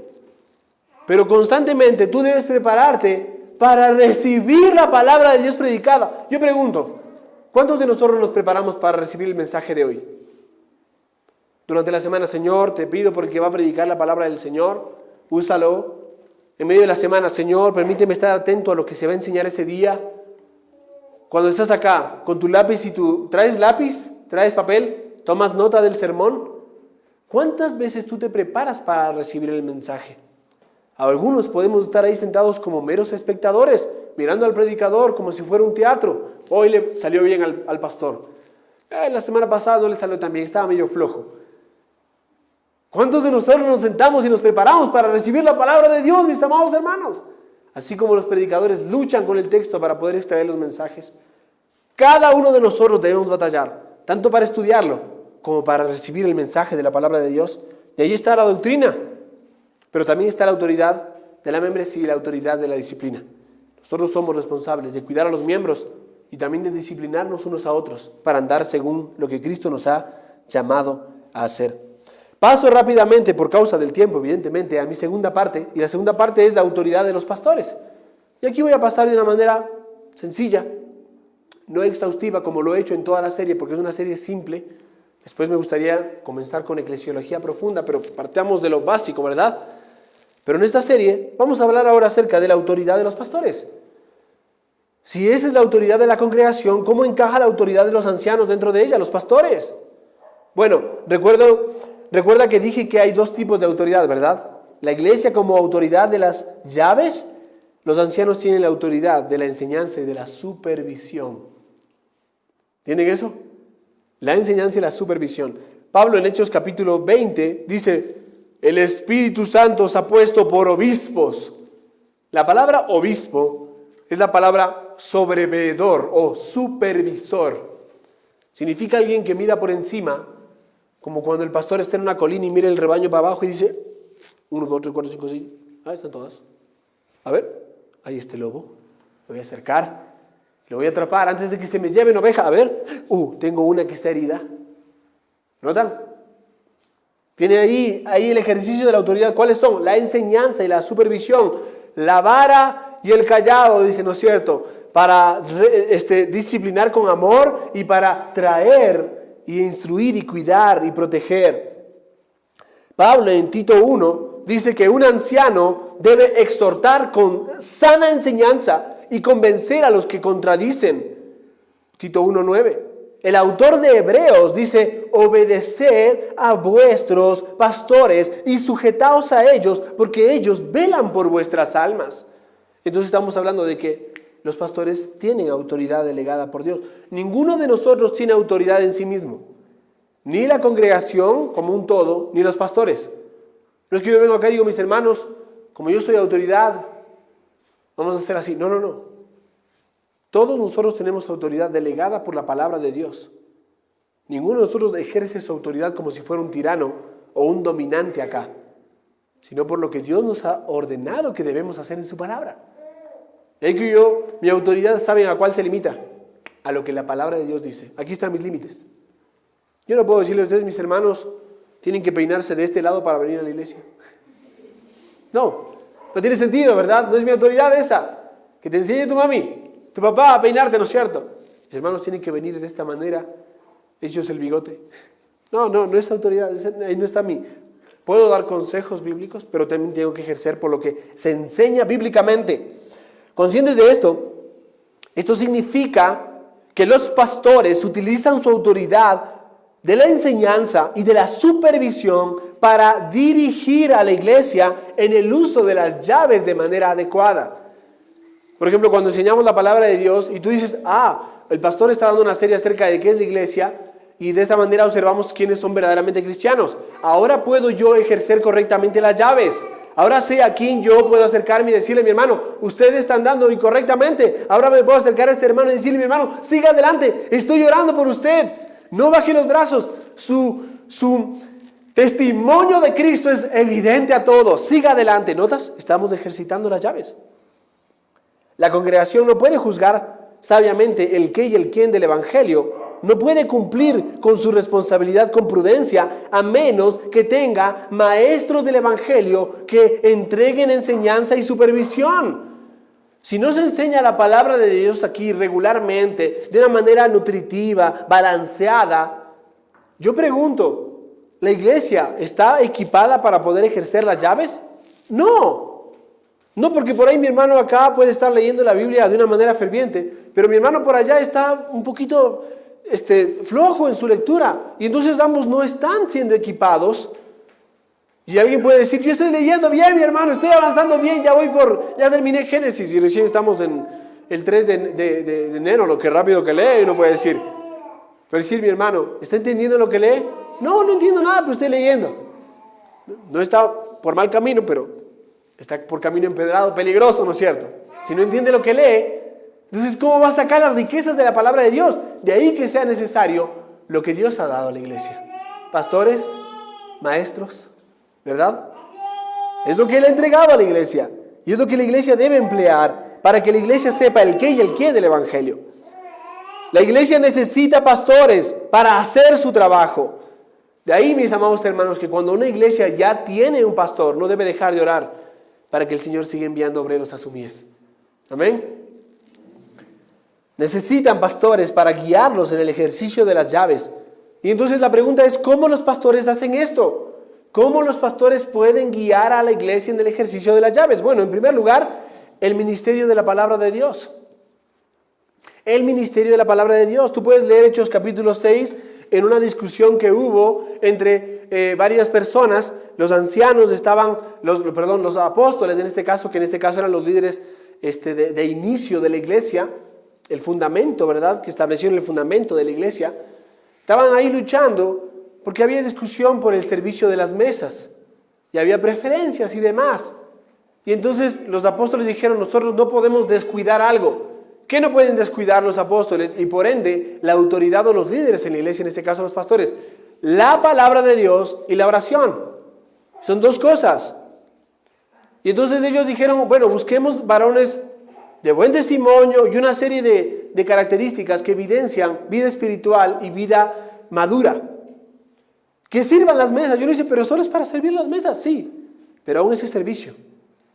Pero constantemente tú debes prepararte para recibir la palabra de Dios predicada. Yo pregunto, ¿cuántos de nosotros nos preparamos para recibir el mensaje de hoy? durante la semana: Señor, te pido porque va a predicar la palabra del Señor, úsalo. En medio de la semana: Señor, permíteme estar atento a lo que se va a enseñar ese día. Cuando estás acá con tu lápiz y ¿traes lápiz? ¿Traes papel? ¿Tomas nota del sermón? ¿Cuántas veces tú te preparas para recibir el mensaje? Algunos podemos estar ahí sentados como meros espectadores, mirando al predicador como si fuera un teatro. Hoy le salió bien al pastor. La semana pasada no le salió tan bien, estaba medio flojo. ¿Cuántos de nosotros nos sentamos y nos preparamos para recibir la palabra de Dios, mis amados hermanos? Así como los predicadores luchan con el texto para poder extraer los mensajes, cada uno de nosotros debemos batallar, tanto para estudiarlo como para recibir el mensaje de la palabra de Dios. Y ahí está la doctrina, pero también está la autoridad de la membresía y la autoridad de la disciplina. Nosotros somos responsables de cuidar a los miembros y también de disciplinarnos unos a otros para andar según lo que Cristo nos ha llamado a hacer. Paso rápidamente, por causa del tiempo, evidentemente, a mi segunda parte, y la segunda parte es la autoridad de los pastores. Y aquí voy a pasar de una manera sencilla, no exhaustiva como lo he hecho en toda la serie, porque es una serie simple. Después me gustaría comenzar con eclesiología profunda, pero partamos de lo básico, ¿verdad? Pero en esta serie vamos a hablar ahora acerca de la autoridad de los pastores. Si esa es la autoridad de la congregación, ¿cómo encaja la autoridad de los ancianos dentro de ella, los pastores? Bueno, recuerda que dije que hay dos tipos de autoridad, ¿verdad? La iglesia como autoridad de las llaves. Los ancianos tienen la autoridad de la enseñanza y de la supervisión. ¿Entienden eso? La enseñanza y la supervisión. Pablo en Hechos capítulo 20 dice: el Espíritu Santo os ha puesto por obispos. La palabra obispo es la palabra sobreveedor o supervisor. Significa alguien que mira por encima, como cuando el pastor está en una colina y mira el rebaño para abajo y dice: 1, 2, 3, 4, 5, 6. Ahí están todas. A ver, ahí está el lobo. Me voy a acercar. Lo voy a atrapar antes de que se me lleven oveja. A ver, tengo una que está herida. ¿Notan? Tiene ahí el ejercicio de la autoridad. ¿Cuáles son? La enseñanza y la supervisión. La vara y el callado, dice, ¿no es cierto? Para disciplinar con amor y para traer y instruir y cuidar y proteger. Pablo en Tito 1 dice que un anciano debe exhortar con sana enseñanza y convencer a los que contradicen. Tito 1:9. El autor de Hebreos dice: obedeced a vuestros pastores y sujetaos a ellos, porque ellos velan por vuestras almas. Entonces estamos hablando de que los pastores tienen autoridad delegada por Dios. Ninguno de nosotros tiene autoridad en sí mismo. Ni la congregación como un todo, ni los pastores. No es que yo vengo acá y digo: mis hermanos, como yo soy autoridad, vamos a hacer así. No. Todos nosotros tenemos autoridad delegada por la palabra de Dios. Ninguno de nosotros ejerce su autoridad como si fuera un tirano o un dominante acá, sino por lo que Dios nos ha ordenado que debemos hacer en su palabra. Mi autoridad, ¿saben a cuál se limita? A lo que la palabra de Dios dice. Aquí están mis límites. Yo no puedo decirle a ustedes: mis hermanos tienen que peinarse de este lado para venir a la iglesia. No tiene sentido, ¿verdad? No es mi autoridad esa. Que te enseñe tu mami, tu papá a peinarte, ¿no es cierto? Mis hermanos tienen que venir de esta manera, hechos el bigote. No es autoridad, ahí no está mi. Puedo dar consejos bíblicos, pero también tengo que ejercer por lo que se enseña bíblicamente. Conscientes de esto significa que los pastores utilizan su autoridad de la enseñanza y de la supervisión para dirigir a la iglesia en el uso de las llaves de manera adecuada. Por ejemplo, cuando enseñamos la palabra de Dios y tú dices: el pastor está dando una serie acerca de qué es la iglesia, y de esta manera observamos quiénes son verdaderamente cristianos. Ahora puedo yo ejercer correctamente las llaves. Ahora sé a quién yo puedo acercarme y decirle: mi hermano, ustedes están dando incorrectamente. Ahora me puedo acercar a este hermano y decirle: mi hermano, siga adelante, estoy orando por usted. No baje los brazos. Su testimonio de Cristo es evidente a todos. Siga adelante. ¿Notas? Estamos ejercitando las llaves. La congregación no puede juzgar sabiamente el qué y el quién del evangelio. No puede cumplir con su responsabilidad con prudencia a menos que tenga maestros del evangelio que entreguen enseñanza y supervisión. Si no se enseña la palabra de Dios aquí regularmente, de una manera nutritiva, balanceada, yo pregunto: ¿La iglesia está equipada para poder ejercer las llaves? No. No, porque por ahí mi hermano acá puede estar leyendo la Biblia de una manera ferviente, pero mi hermano por allá está un poquito flojo en su lectura. Y entonces ambos no están siendo equipados. Y alguien puede decir, yo estoy leyendo bien, mi hermano, estoy avanzando bien, ya terminé Génesis y recién estamos en el 3 de enero, lo que rápido que lee, uno puede decir. Pero decir, mi hermano, ¿está entendiendo lo que lee? No entiendo nada, pero estoy leyendo. No está por mal camino, pero está por camino empedrado, peligroso, ¿no es cierto? Si no entiende lo que lee, entonces ¿cómo va a sacar las riquezas de la palabra de Dios? De ahí que sea necesario lo que Dios ha dado a la iglesia. Pastores, maestros, ¿verdad? Es lo que Él ha entregado a la iglesia. Y es lo que la iglesia debe emplear para que la iglesia sepa el qué y el quién del evangelio. La iglesia necesita pastores para hacer su trabajo. De ahí, mis amados hermanos, que cuando una iglesia ya tiene un pastor, no debe dejar de orar para que el Señor siga enviando obreros a su mies. Amén. Necesitan pastores para guiarlos en el ejercicio de las llaves. Y entonces la pregunta es, ¿cómo los pastores hacen esto? ¿Cómo los pastores pueden guiar a la iglesia en el ejercicio de las llaves? Bueno, en primer lugar, el ministerio de la palabra de Dios. El ministerio de la palabra de Dios. Tú puedes leer Hechos capítulo 6 en una discusión que hubo entre varias personas. Los ancianos estaban, los apóstoles en este caso, que en este caso eran los líderes de inicio de la iglesia, el fundamento, ¿verdad? Que establecieron el fundamento de la iglesia. Estaban ahí luchando porque había discusión por el servicio de las mesas y había preferencias y demás. Y entonces los apóstoles dijeron, nosotros no podemos descuidar algo. ¿Qué no pueden descuidar los apóstoles y por ende la autoridad o los líderes en la iglesia, en este caso los pastores? La palabra de Dios y la oración. Son dos cosas. Y entonces ellos dijeron, bueno, busquemos varones de buen testimonio y una serie de características que evidencian vida espiritual y vida madura. Que sirvan las mesas. Yo no dice, pero solo es para servir las mesas. Sí, pero aún ese servicio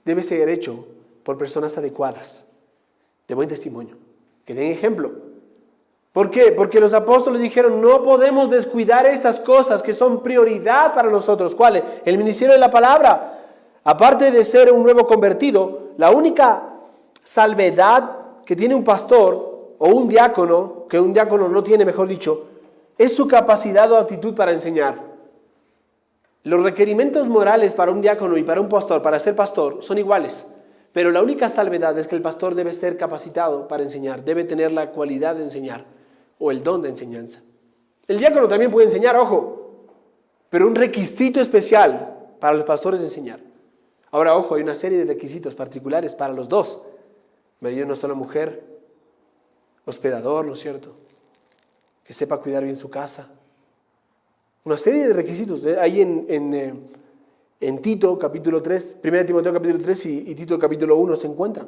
debe ser hecho por personas adecuadas, de buen testimonio, que den ejemplo. ¿Por qué? Porque los apóstoles dijeron, no podemos descuidar estas cosas que son prioridad para nosotros. ¿Cuáles? El ministerio de la palabra. Aparte de ser un nuevo convertido, la única salvedad que tiene un pastor o un diácono, que un diácono no tiene, mejor dicho, es su capacidad o aptitud para enseñar. Los requerimientos morales para un diácono y para un pastor, para ser pastor, son iguales. Pero la única salvedad es que el pastor debe ser capacitado para enseñar, debe tener la cualidad de enseñar o el don de enseñanza. El diácono también puede enseñar, ojo, pero un requisito especial para los pastores es enseñar. Ahora, ojo, hay una serie de requisitos particulares para los dos. Marido, una sola mujer, hospedador, ¿no es cierto? Que sepa cuidar bien su casa. Una serie de requisitos. Ahí en Tito capítulo 3, 1 Timoteo capítulo 3 y Tito capítulo 1 se encuentran.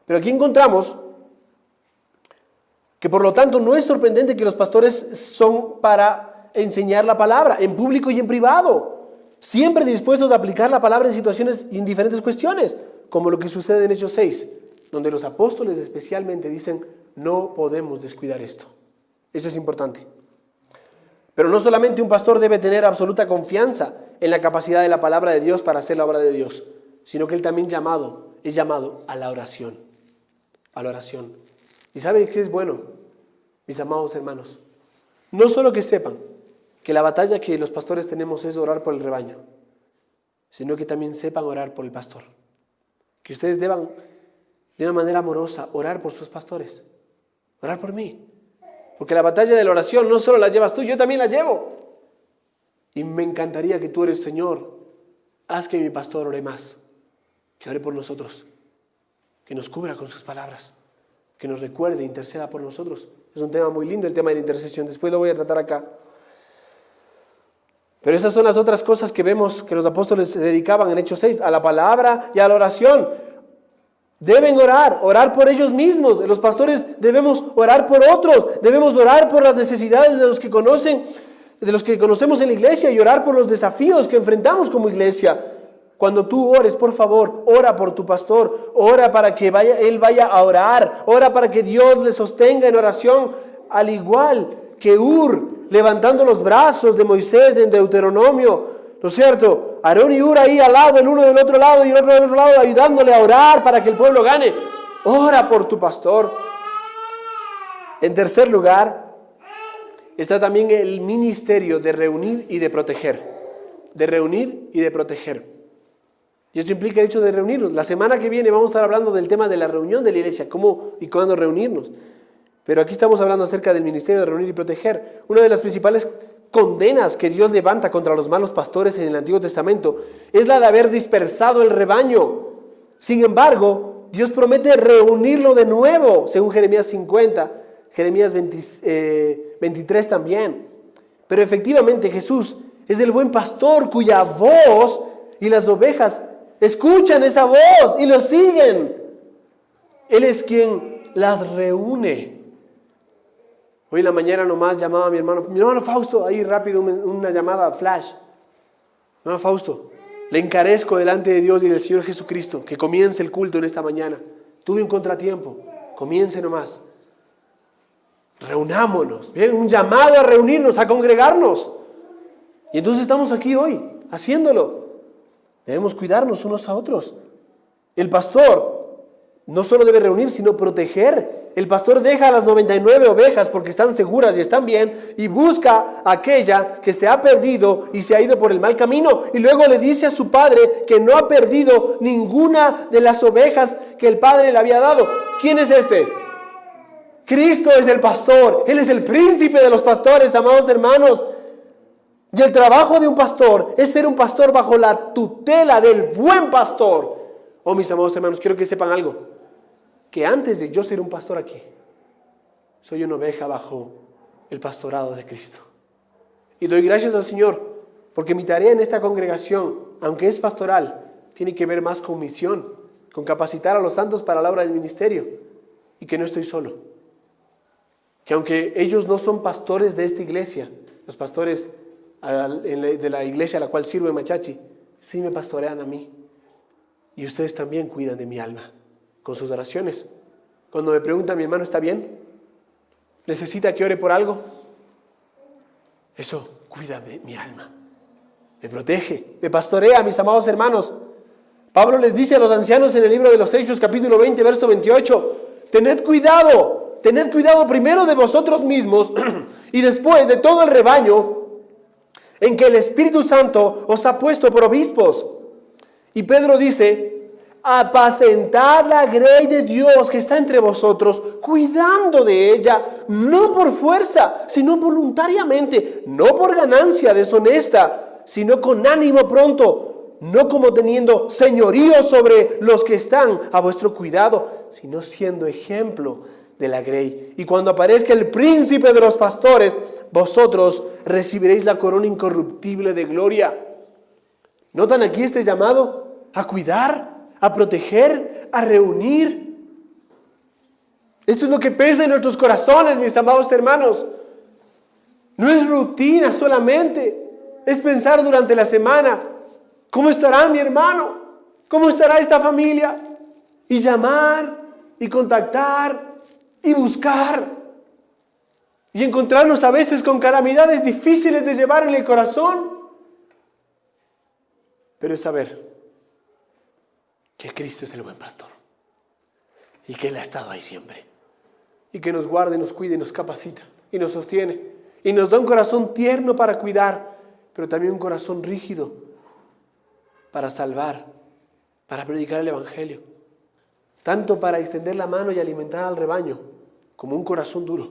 Pero aquí encontramos que por lo tanto no es sorprendente que los pastores son para enseñar la palabra en público y en privado, siempre dispuestos a aplicar la palabra en situaciones y en diferentes cuestiones, como lo que sucede en Hechos 6, donde los apóstoles especialmente dicen, no podemos descuidar esto. Esto es importante. Pero no solamente un pastor debe tener absoluta confianza en la capacidad de la palabra de Dios para hacer la obra de Dios, sino que él también es llamado a la oración. A la oración. ¿Y saben qué es bueno, mis amados hermanos? No solo que sepan que la batalla que los pastores tenemos es orar por el rebaño, sino que también sepan orar por el pastor. Que ustedes deban, de una manera amorosa, orar por sus pastores. Orar por mí. Porque la batalla de la oración no solo la llevas tú, yo también la llevo. Y me encantaría que tú eres, Señor, haz que mi pastor ore más, que ore por nosotros, que nos cubra con sus palabras, que nos recuerde, interceda por nosotros. Es un tema muy lindo el tema de la intercesión, después lo voy a tratar acá. Pero esas son las otras cosas que vemos que los apóstoles se dedicaban en Hechos 6, a la palabra y a la oración. Deben orar por ellos mismos. Los pastores debemos orar por otros, debemos orar por las necesidades de los que conocemos en la iglesia y orar por los desafíos que enfrentamos como iglesia. Cuando tú ores, por favor, ora por tu pastor, ora para que él vaya a orar, ora para que Dios le sostenga en oración, al igual que levantando los brazos de Moisés en Deuteronomio, ¿no es cierto? Aarón y Hur ahí al lado, el uno del otro lado y el otro del otro lado, ayudándole a orar para que el pueblo gane. Ora por tu pastor. En tercer lugar, está también el ministerio de reunir y de proteger. De reunir y de proteger. Y esto implica el hecho de reunirnos. La semana que viene vamos a estar hablando del tema de la reunión de la iglesia, cómo y cuándo reunirnos. Pero aquí estamos hablando acerca del ministerio de reunir y proteger. Una de las principales condenas que Dios levanta contra los malos pastores en el Antiguo Testamento es la de haber dispersado el rebaño. Sin embargo, Dios promete reunirlo de nuevo, según Jeremías 50, Jeremías 23 también. Pero efectivamente Jesús es el buen pastor cuya voz y las ovejas escuchan esa voz y lo siguen. Él es quien las reúne. Hoy en la mañana nomás llamaba a mi hermano Fausto, ahí rápido una llamada flash. Hermano Fausto, le encarezco delante de Dios y del Señor Jesucristo que comience el culto en esta mañana. Tuve un contratiempo, comience nomás. Reunámonos, bien, un llamado a reunirnos, a congregarnos. Y entonces estamos aquí hoy, haciéndolo. Debemos cuidarnos unos a otros. El pastor no solo debe reunir, sino proteger. El pastor deja a las 99 ovejas porque están seguras y están bien y busca a aquella que se ha perdido y se ha ido por el mal camino. Y luego le dice a su padre que no ha perdido ninguna de las ovejas que el padre le había dado. ¿Quién es este? Cristo es el pastor. Él es el príncipe de los pastores, amados hermanos. Y el trabajo de un pastor es ser un pastor bajo la tutela del buen pastor. Oh, mis amados hermanos, quiero que sepan algo. Que antes de yo ser un pastor aquí, soy una oveja bajo el pastorado de Cristo. Y doy gracias al Señor, porque mi tarea en esta congregación, aunque es pastoral, tiene que ver más con misión, con capacitar a los santos para la obra del ministerio, y que no estoy solo. Que aunque ellos no son pastores de esta iglesia, los pastores de la iglesia a la cual sirvo en Machachi, sí me pastorean a mí. Y ustedes también cuidan de mi alma con sus oraciones. Cuando me preguntan, mi hermano, ¿está bien? ¿Necesita que ore por algo? Eso cuida de mi alma. Me protege, me pastorea, mis amados hermanos. Pablo les dice a los ancianos en el libro de los Hechos, capítulo 20, verso 28, tened cuidado primero de vosotros mismos y después de todo el rebaño en que el Espíritu Santo os ha puesto por obispos. Y Pedro dice, apacentad la grey de Dios que está entre vosotros, cuidando de ella, no por fuerza, sino voluntariamente, no por ganancia deshonesta, sino con ánimo pronto, no como teniendo señorío sobre los que están a vuestro cuidado, sino siendo ejemplo de la grey. Y cuando aparezca el príncipe de los pastores, vosotros recibiréis la corona incorruptible de gloria. ¿Notan aquí este llamado a cuidar, a proteger, a reunir? Esto es lo que pesa en nuestros corazones, mis amados hermanos. No es rutina solamente, es pensar durante la semana, ¿cómo estará mi hermano? ¿Cómo estará esta familia? Y llamar, y contactar, y buscar. Y encontrarnos a veces con calamidades difíciles de llevar en el corazón. Pero es saber que Cristo es el buen pastor y que Él ha estado ahí siempre y que nos guarda, nos cuida y nos capacita y nos sostiene y nos da un corazón tierno para cuidar, pero también un corazón rígido para salvar, para predicar el Evangelio, tanto para extender la mano y alimentar al rebaño, como un corazón duro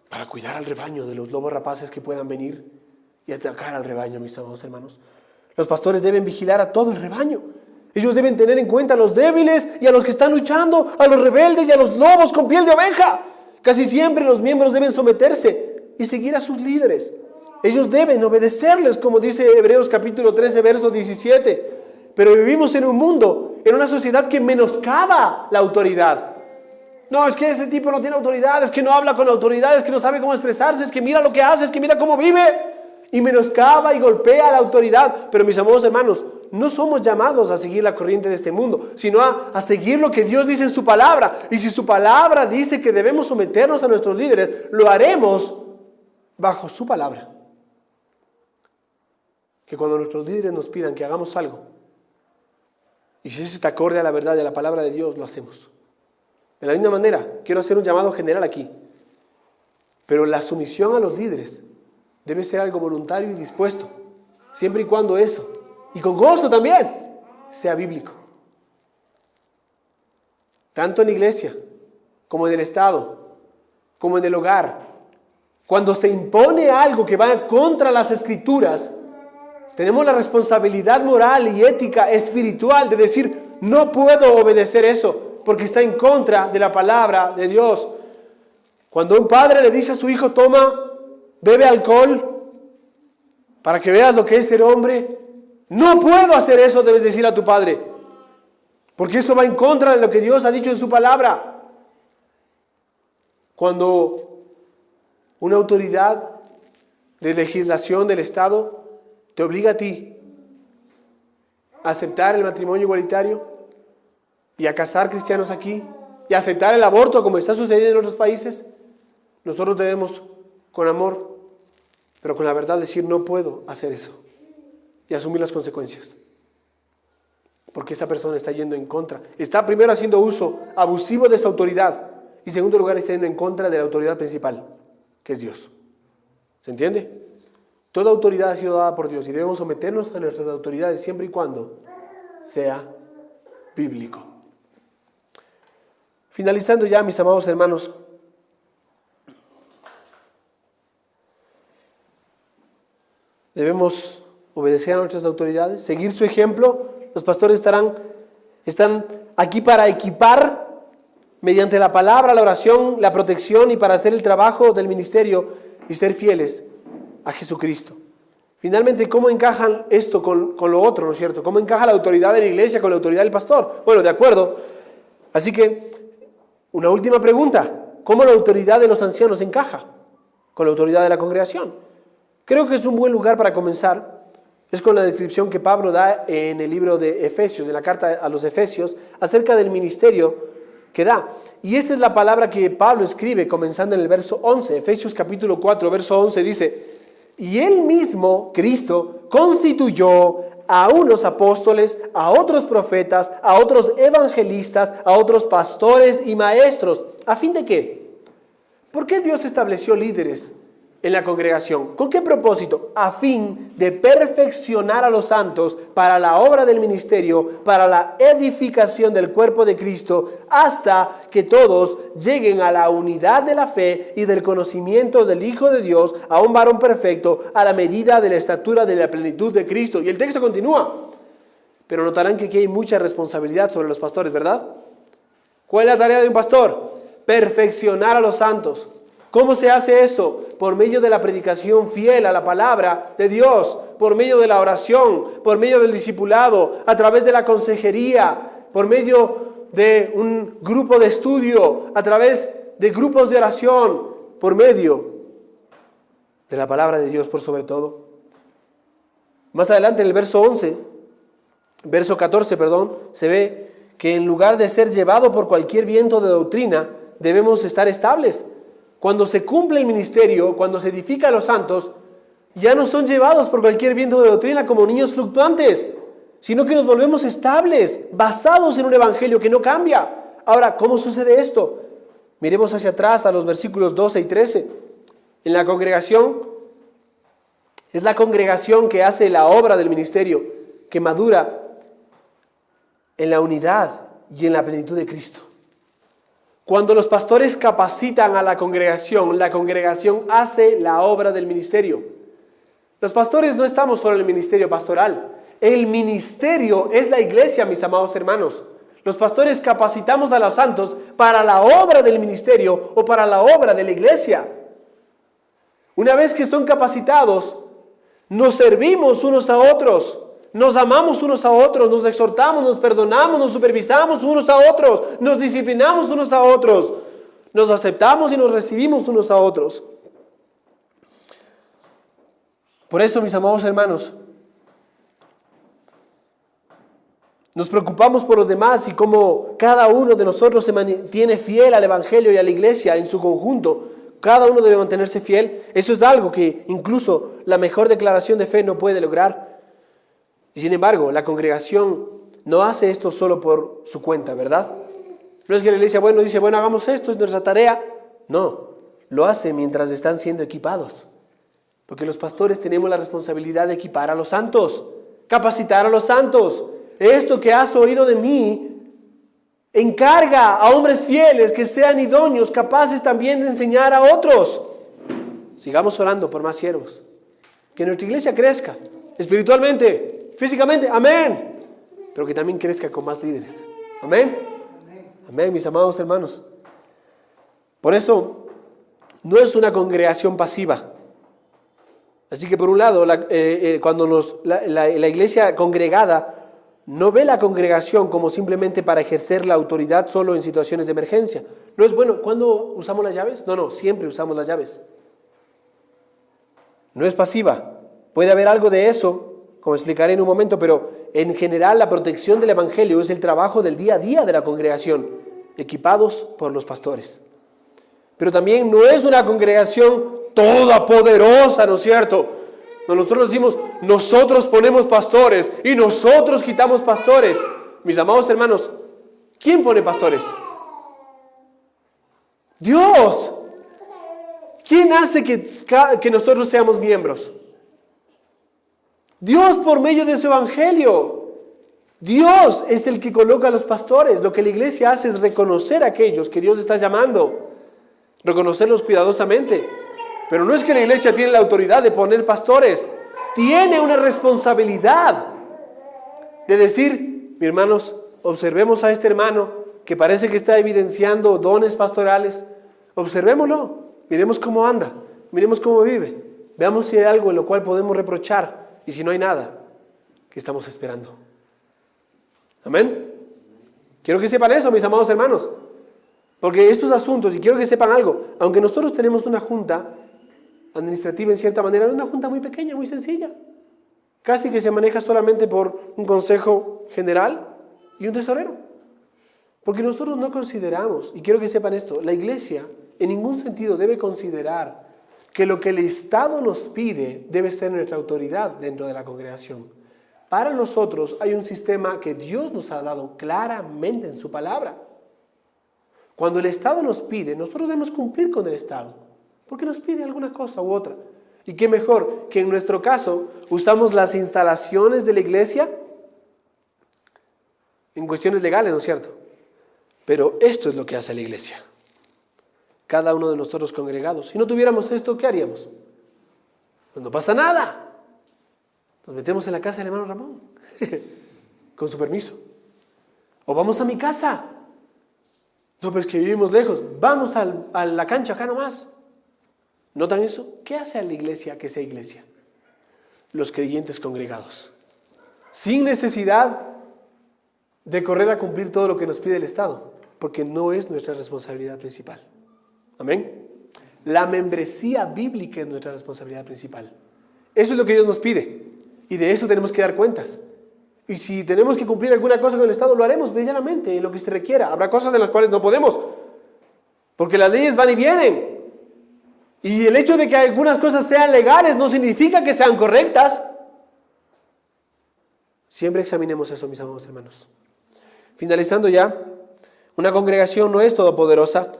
para cuidar al rebaño de los lobos rapaces que puedan venir y atacar al rebaño, mis amados hermanos. Los pastores deben vigilar a todo el rebaño. Ellos deben tener en cuenta a los débiles y a los que están luchando, a los rebeldes y a los lobos con piel de oveja. Casi siempre los miembros deben someterse y seguir a sus líderes. Ellos deben obedecerles, como dice Hebreos capítulo 13, verso 17. Pero vivimos en un mundo, en una sociedad que menoscaba la autoridad. No, es que ese tipo no tiene autoridad, es que no habla con autoridad, es que no sabe cómo expresarse, es que mira lo que hace, es que mira cómo vive. Y menoscaba y golpea a la autoridad. Pero mis amados hermanos, no somos llamados a seguir la corriente de este mundo, sino a seguir lo que Dios dice en su palabra. Y si su palabra dice que debemos someternos a nuestros líderes, lo haremos bajo su palabra, que cuando nuestros líderes nos pidan que hagamos algo, y si eso está acorde a la verdad de la palabra de Dios, lo hacemos. De la misma manera, quiero hacer un llamado general aquí, pero la sumisión a los líderes debe ser algo voluntario y dispuesto, siempre y cuando eso, y con gozo también, sea bíblico. Tanto en la iglesia, como en el Estado, como en el hogar. Cuando se impone algo que va contra las Escrituras, tenemos la responsabilidad moral y ética espiritual de decir, no puedo obedecer eso, porque está en contra de la palabra de Dios. Cuando un padre le dice a su hijo, bebe alcohol, para que veas lo que es ser hombre, no puedo hacer eso, debes decir a tu padre, porque eso va en contra de lo que Dios ha dicho en su palabra. Cuando una autoridad de legislación del Estado te obliga a ti a aceptar el matrimonio igualitario y a casar cristianos aquí y a aceptar el aborto como está sucediendo en otros países, nosotros debemos con amor, pero con la verdad decir no puedo hacer eso y asumir las consecuencias. Porque esta persona está yendo en contra. Está primero haciendo uso abusivo de esa autoridad y en segundo lugar está yendo en contra de la autoridad principal, que es Dios. ¿Se entiende? Toda autoridad ha sido dada por Dios y debemos someternos a nuestras autoridades siempre y cuando sea bíblico. Finalizando ya, mis amados hermanos, debemos obedecer a nuestras autoridades, seguir su ejemplo. Los pastores están aquí para equipar mediante la palabra, la oración, la protección y para hacer el trabajo del ministerio y ser fieles a Jesucristo. Finalmente, ¿cómo encajan esto con lo otro, no es cierto? ¿Cómo encaja la autoridad de la iglesia con la autoridad del pastor? Bueno, de acuerdo. Así que, una última pregunta. ¿Cómo la autoridad de los ancianos encaja con la autoridad de la congregación? Creo que es un buen lugar para comenzar. Es con la descripción que Pablo da en el libro de Efesios, en la carta a los Efesios, acerca del ministerio que da. Y esta es la palabra que Pablo escribe comenzando en el verso 11. Efesios capítulo 4, verso 11 dice: y él mismo, Cristo, constituyó a unos apóstoles, a otros profetas, a otros evangelistas, a otros pastores y maestros. ¿A fin de qué? ¿Por qué Dios estableció líderes en la congregación? ¿Con qué propósito? A fin de perfeccionar a los santos para la obra del ministerio, para la edificación del cuerpo de Cristo, hasta que todos lleguen a la unidad de la fe y del conocimiento del Hijo de Dios, a un varón perfecto, a la medida de la estatura de la plenitud de Cristo. Y el texto continúa. Pero notarán que aquí hay mucha responsabilidad sobre los pastores, ¿verdad? ¿Cuál es la tarea de un pastor? Perfeccionar a los santos. ¿Cómo se hace eso? Por medio de la predicación fiel a la palabra de Dios, por medio de la oración, por medio del discipulado, a través de la consejería, por medio de un grupo de estudio, a través de grupos de oración, por medio de la palabra de Dios por sobre todo. Más adelante en el verso 14, se ve que en lugar de ser llevado por cualquier viento de doctrina, debemos estar estables. Cuando se cumple el ministerio, cuando se edifica a los santos, ya no son llevados por cualquier viento de doctrina como niños fluctuantes, sino que nos volvemos estables, basados en un evangelio que no cambia. Ahora, ¿cómo sucede esto? Miremos hacia atrás a los versículos 12 y 13. En la congregación, es la congregación que hace la obra del ministerio, que madura en la unidad y en la plenitud de Cristo. Cuando los pastores capacitan a la congregación hace la obra del ministerio. Los pastores no estamos solo en el ministerio pastoral. El ministerio es la iglesia, mis amados hermanos. Los pastores capacitamos a los santos para la obra del ministerio o para la obra de la iglesia. Una vez que son capacitados, nos servimos unos a otros. Nos amamos unos a otros, nos exhortamos, nos perdonamos, nos supervisamos unos a otros, nos disciplinamos unos a otros, nos aceptamos y nos recibimos unos a otros. Por eso, mis amados hermanos, nos preocupamos por los demás y cómo cada uno de nosotros se mantiene fiel al Evangelio y a la iglesia en su conjunto, Cada uno debe mantenerse fiel. Eso es algo que incluso la mejor declaración de fe no puede lograr. Y sin embargo, la congregación no hace esto solo por su cuenta, ¿verdad? No es que la iglesia, dice, hagamos esto, es nuestra tarea. No, lo hace mientras están siendo equipados. Porque los pastores tenemos la responsabilidad de equipar a los santos, capacitar a los santos. Esto que has oído de mí, encarga a hombres fieles que sean idóneos, capaces también de enseñar a otros. Sigamos orando por más siervos. Que nuestra iglesia crezca espiritualmente, físicamente, amén. Pero que también crezca con más líderes. Amén. Amén, mis amados hermanos. Por eso, no es una congregación pasiva. Así que por un lado, cuando la iglesia congregada no ve la congregación como simplemente para ejercer la autoridad solo en situaciones de emergencia. No es ¿cuándo usamos las llaves? No, siempre usamos las llaves. No es pasiva. Puede haber algo de eso, como explicaré en un momento, pero en general la protección del evangelio es el trabajo del día a día de la congregación, equipados por los pastores. Pero también no es una congregación todopoderosa, ¿no es cierto? Nosotros decimos, nosotros ponemos pastores y nosotros quitamos pastores. Mis amados hermanos, ¿quién pone pastores? Dios. ¿Quién hace que nosotros seamos miembros? Dios por medio de su evangelio. Dios es el que coloca a los pastores. Lo que la iglesia hace es reconocer a aquellos que Dios está llamando, reconocerlos cuidadosamente. Pero no es que la iglesia tiene la autoridad de poner pastores. Tiene una responsabilidad de decir, mis hermanos, observemos a este hermano que parece que está evidenciando dones pastorales. Observémoslo, miremos cómo anda, miremos cómo vive. Veamos si hay algo en lo cual podemos reprochar. Y si no hay nada, ¿qué estamos esperando? Amén. Quiero que sepan eso, mis amados hermanos. Porque estos asuntos, y quiero que sepan algo, aunque nosotros tenemos una junta administrativa en cierta manera, es una junta muy pequeña, muy sencilla. Casi que se maneja solamente por un consejo general y un tesorero. Porque nosotros no consideramos, y quiero que sepan esto, la iglesia en ningún sentido debe considerar que lo que el Estado nos pide debe ser nuestra autoridad dentro de la congregación. Para nosotros hay un sistema que Dios nos ha dado claramente en su palabra. Cuando el Estado nos pide, nosotros debemos cumplir con el Estado. Porque nos pide alguna cosa u otra. Y qué mejor que en nuestro caso usamos las instalaciones de la iglesia en cuestiones legales, ¿no es cierto? Pero esto es lo que hace la iglesia. Cada uno de nosotros congregados. Si no tuviéramos esto, ¿qué haríamos? Pues no pasa nada. Nos metemos en la casa del hermano Ramón. Con su permiso. O vamos a mi casa. No, pero es que vivimos lejos. Vamos a la cancha acá nomás. ¿Notan eso? ¿Qué hace a la iglesia que sea iglesia? Los creyentes congregados. Sin necesidad de correr a cumplir todo lo que nos pide el Estado. Porque no es nuestra responsabilidad principal. Amén. La membresía bíblica es nuestra responsabilidad principal. Eso es lo que Dios nos pide. Y de eso tenemos que dar cuentas. Y si tenemos que cumplir alguna cosa con el Estado, lo haremos medianamente, en lo que se requiera. Habrá cosas en las cuales no podemos. Porque las leyes van y vienen. Y el hecho de que algunas cosas sean legales no significa que sean correctas. Siempre examinemos eso, mis amados hermanos. Finalizando ya, una congregación no es todopoderosa.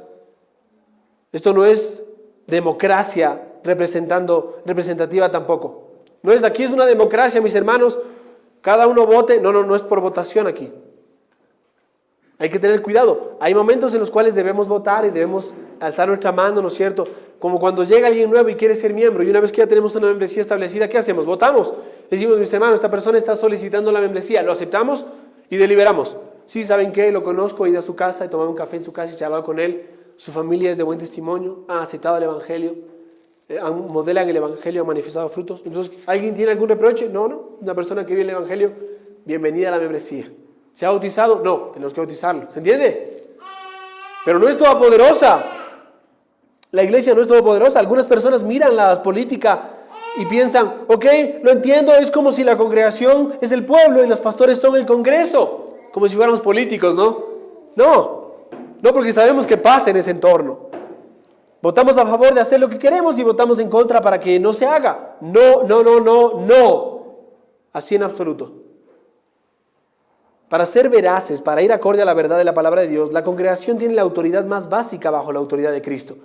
Esto no es democracia representativa tampoco. No es aquí es una democracia, mis hermanos. Cada uno vote. No es por votación aquí. Hay que tener cuidado. Hay momentos en los cuales debemos votar y debemos alzar nuestra mano, ¿no es cierto? Como cuando llega alguien nuevo y quiere ser miembro. Y una vez que ya tenemos una membresía establecida, ¿qué hacemos? Votamos. Decimos, mis hermanos, esta persona está solicitando la membresía. Lo aceptamos y deliberamos. Sí, ¿saben qué? Lo conozco, he ido a su casa, he tomado un café en su casa y charlado con él. Su familia es de buen testimonio, ha aceptado el evangelio, modelan el evangelio, han manifestado frutos. Entonces, ¿alguien tiene algún reproche? No. Una persona que vive el evangelio, bienvenida a la membresía. ¿Se ha bautizado? No, tenemos que bautizarlo. ¿Se entiende? Pero no es todopoderosa. La iglesia no es todopoderosa. Algunas personas miran la política y piensan, ok, lo entiendo, es como si la congregación es el pueblo y los pastores son el Congreso. Como si fuéramos políticos, ¿no? No, porque sabemos qué pasa en ese entorno. Votamos a favor de hacer lo que queremos y votamos en contra para que no se haga. No, no, no, no, no. Así en absoluto. Para ser veraces, para ir acorde a la verdad de la palabra de Dios, la congregación tiene la autoridad más básica bajo la autoridad de Cristo.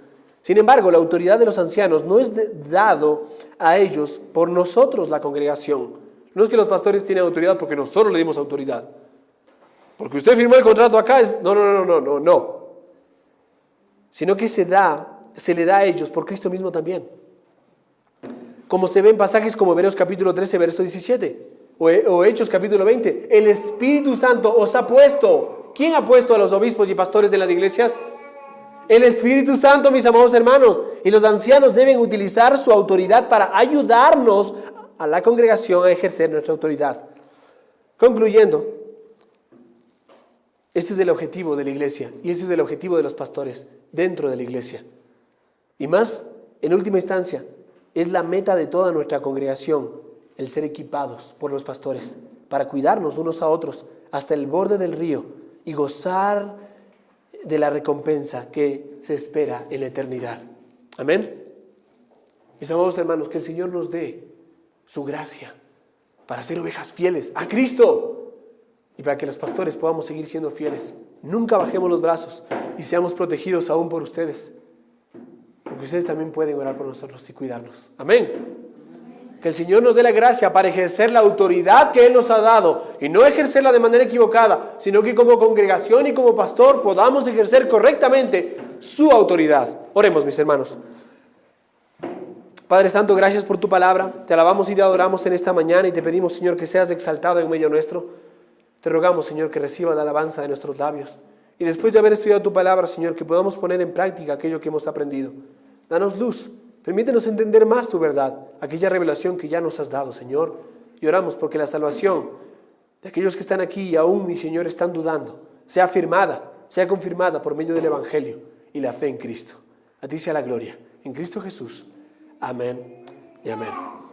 Sin embargo, la autoridad de los ancianos no es dado a ellos por nosotros, la congregación. No es que los pastores tienen autoridad porque nosotros le dimos autoridad. Porque usted firmó el contrato acá, no. Sino que se le da a ellos por Cristo mismo también. Como se ve en pasajes como Hebreos capítulo 13, verso 17, o Hechos capítulo 20, el Espíritu Santo os ha puesto. ¿Quién ha puesto a los obispos y pastores de las iglesias? El Espíritu Santo, mis amados hermanos. Y los ancianos deben utilizar su autoridad para ayudarnos a la congregación a ejercer nuestra autoridad. Concluyendo, este es el objetivo de la iglesia y este es el objetivo de los pastores dentro de la iglesia. Y más, en última instancia, es la meta de toda nuestra congregación, el ser equipados por los pastores para cuidarnos unos a otros hasta el borde del río y gozar de la recompensa que se espera en la eternidad. Amén. Mis amados hermanos, que el Señor nos dé su gracia para ser ovejas fieles a Cristo y para que los pastores podamos seguir siendo fieles. Nunca bajemos los brazos y seamos protegidos aún por ustedes, porque ustedes también pueden orar por nosotros y cuidarnos. Amén. Que el Señor nos dé la gracia para ejercer la autoridad que Él nos ha dado y no ejercerla de manera equivocada, sino que como congregación y como pastor podamos ejercer correctamente su autoridad. Oremos, mis hermanos. Padre Santo, gracias por tu palabra. Te alabamos y te adoramos en esta mañana y te pedimos, Señor, que seas exaltado en medio nuestro. Te rogamos, Señor, que reciba la alabanza de nuestros labios. Y después de haber estudiado tu palabra, Señor, que podamos poner en práctica aquello que hemos aprendido. Danos luz. Permítenos entender más tu verdad, aquella revelación que ya nos has dado, Señor. Y oramos porque la salvación de aquellos que están aquí y aún, mi Señor, están dudando, sea afirmada, sea confirmada por medio del Evangelio y la fe en Cristo. A ti sea la gloria. En Cristo Jesús. Amén y amén.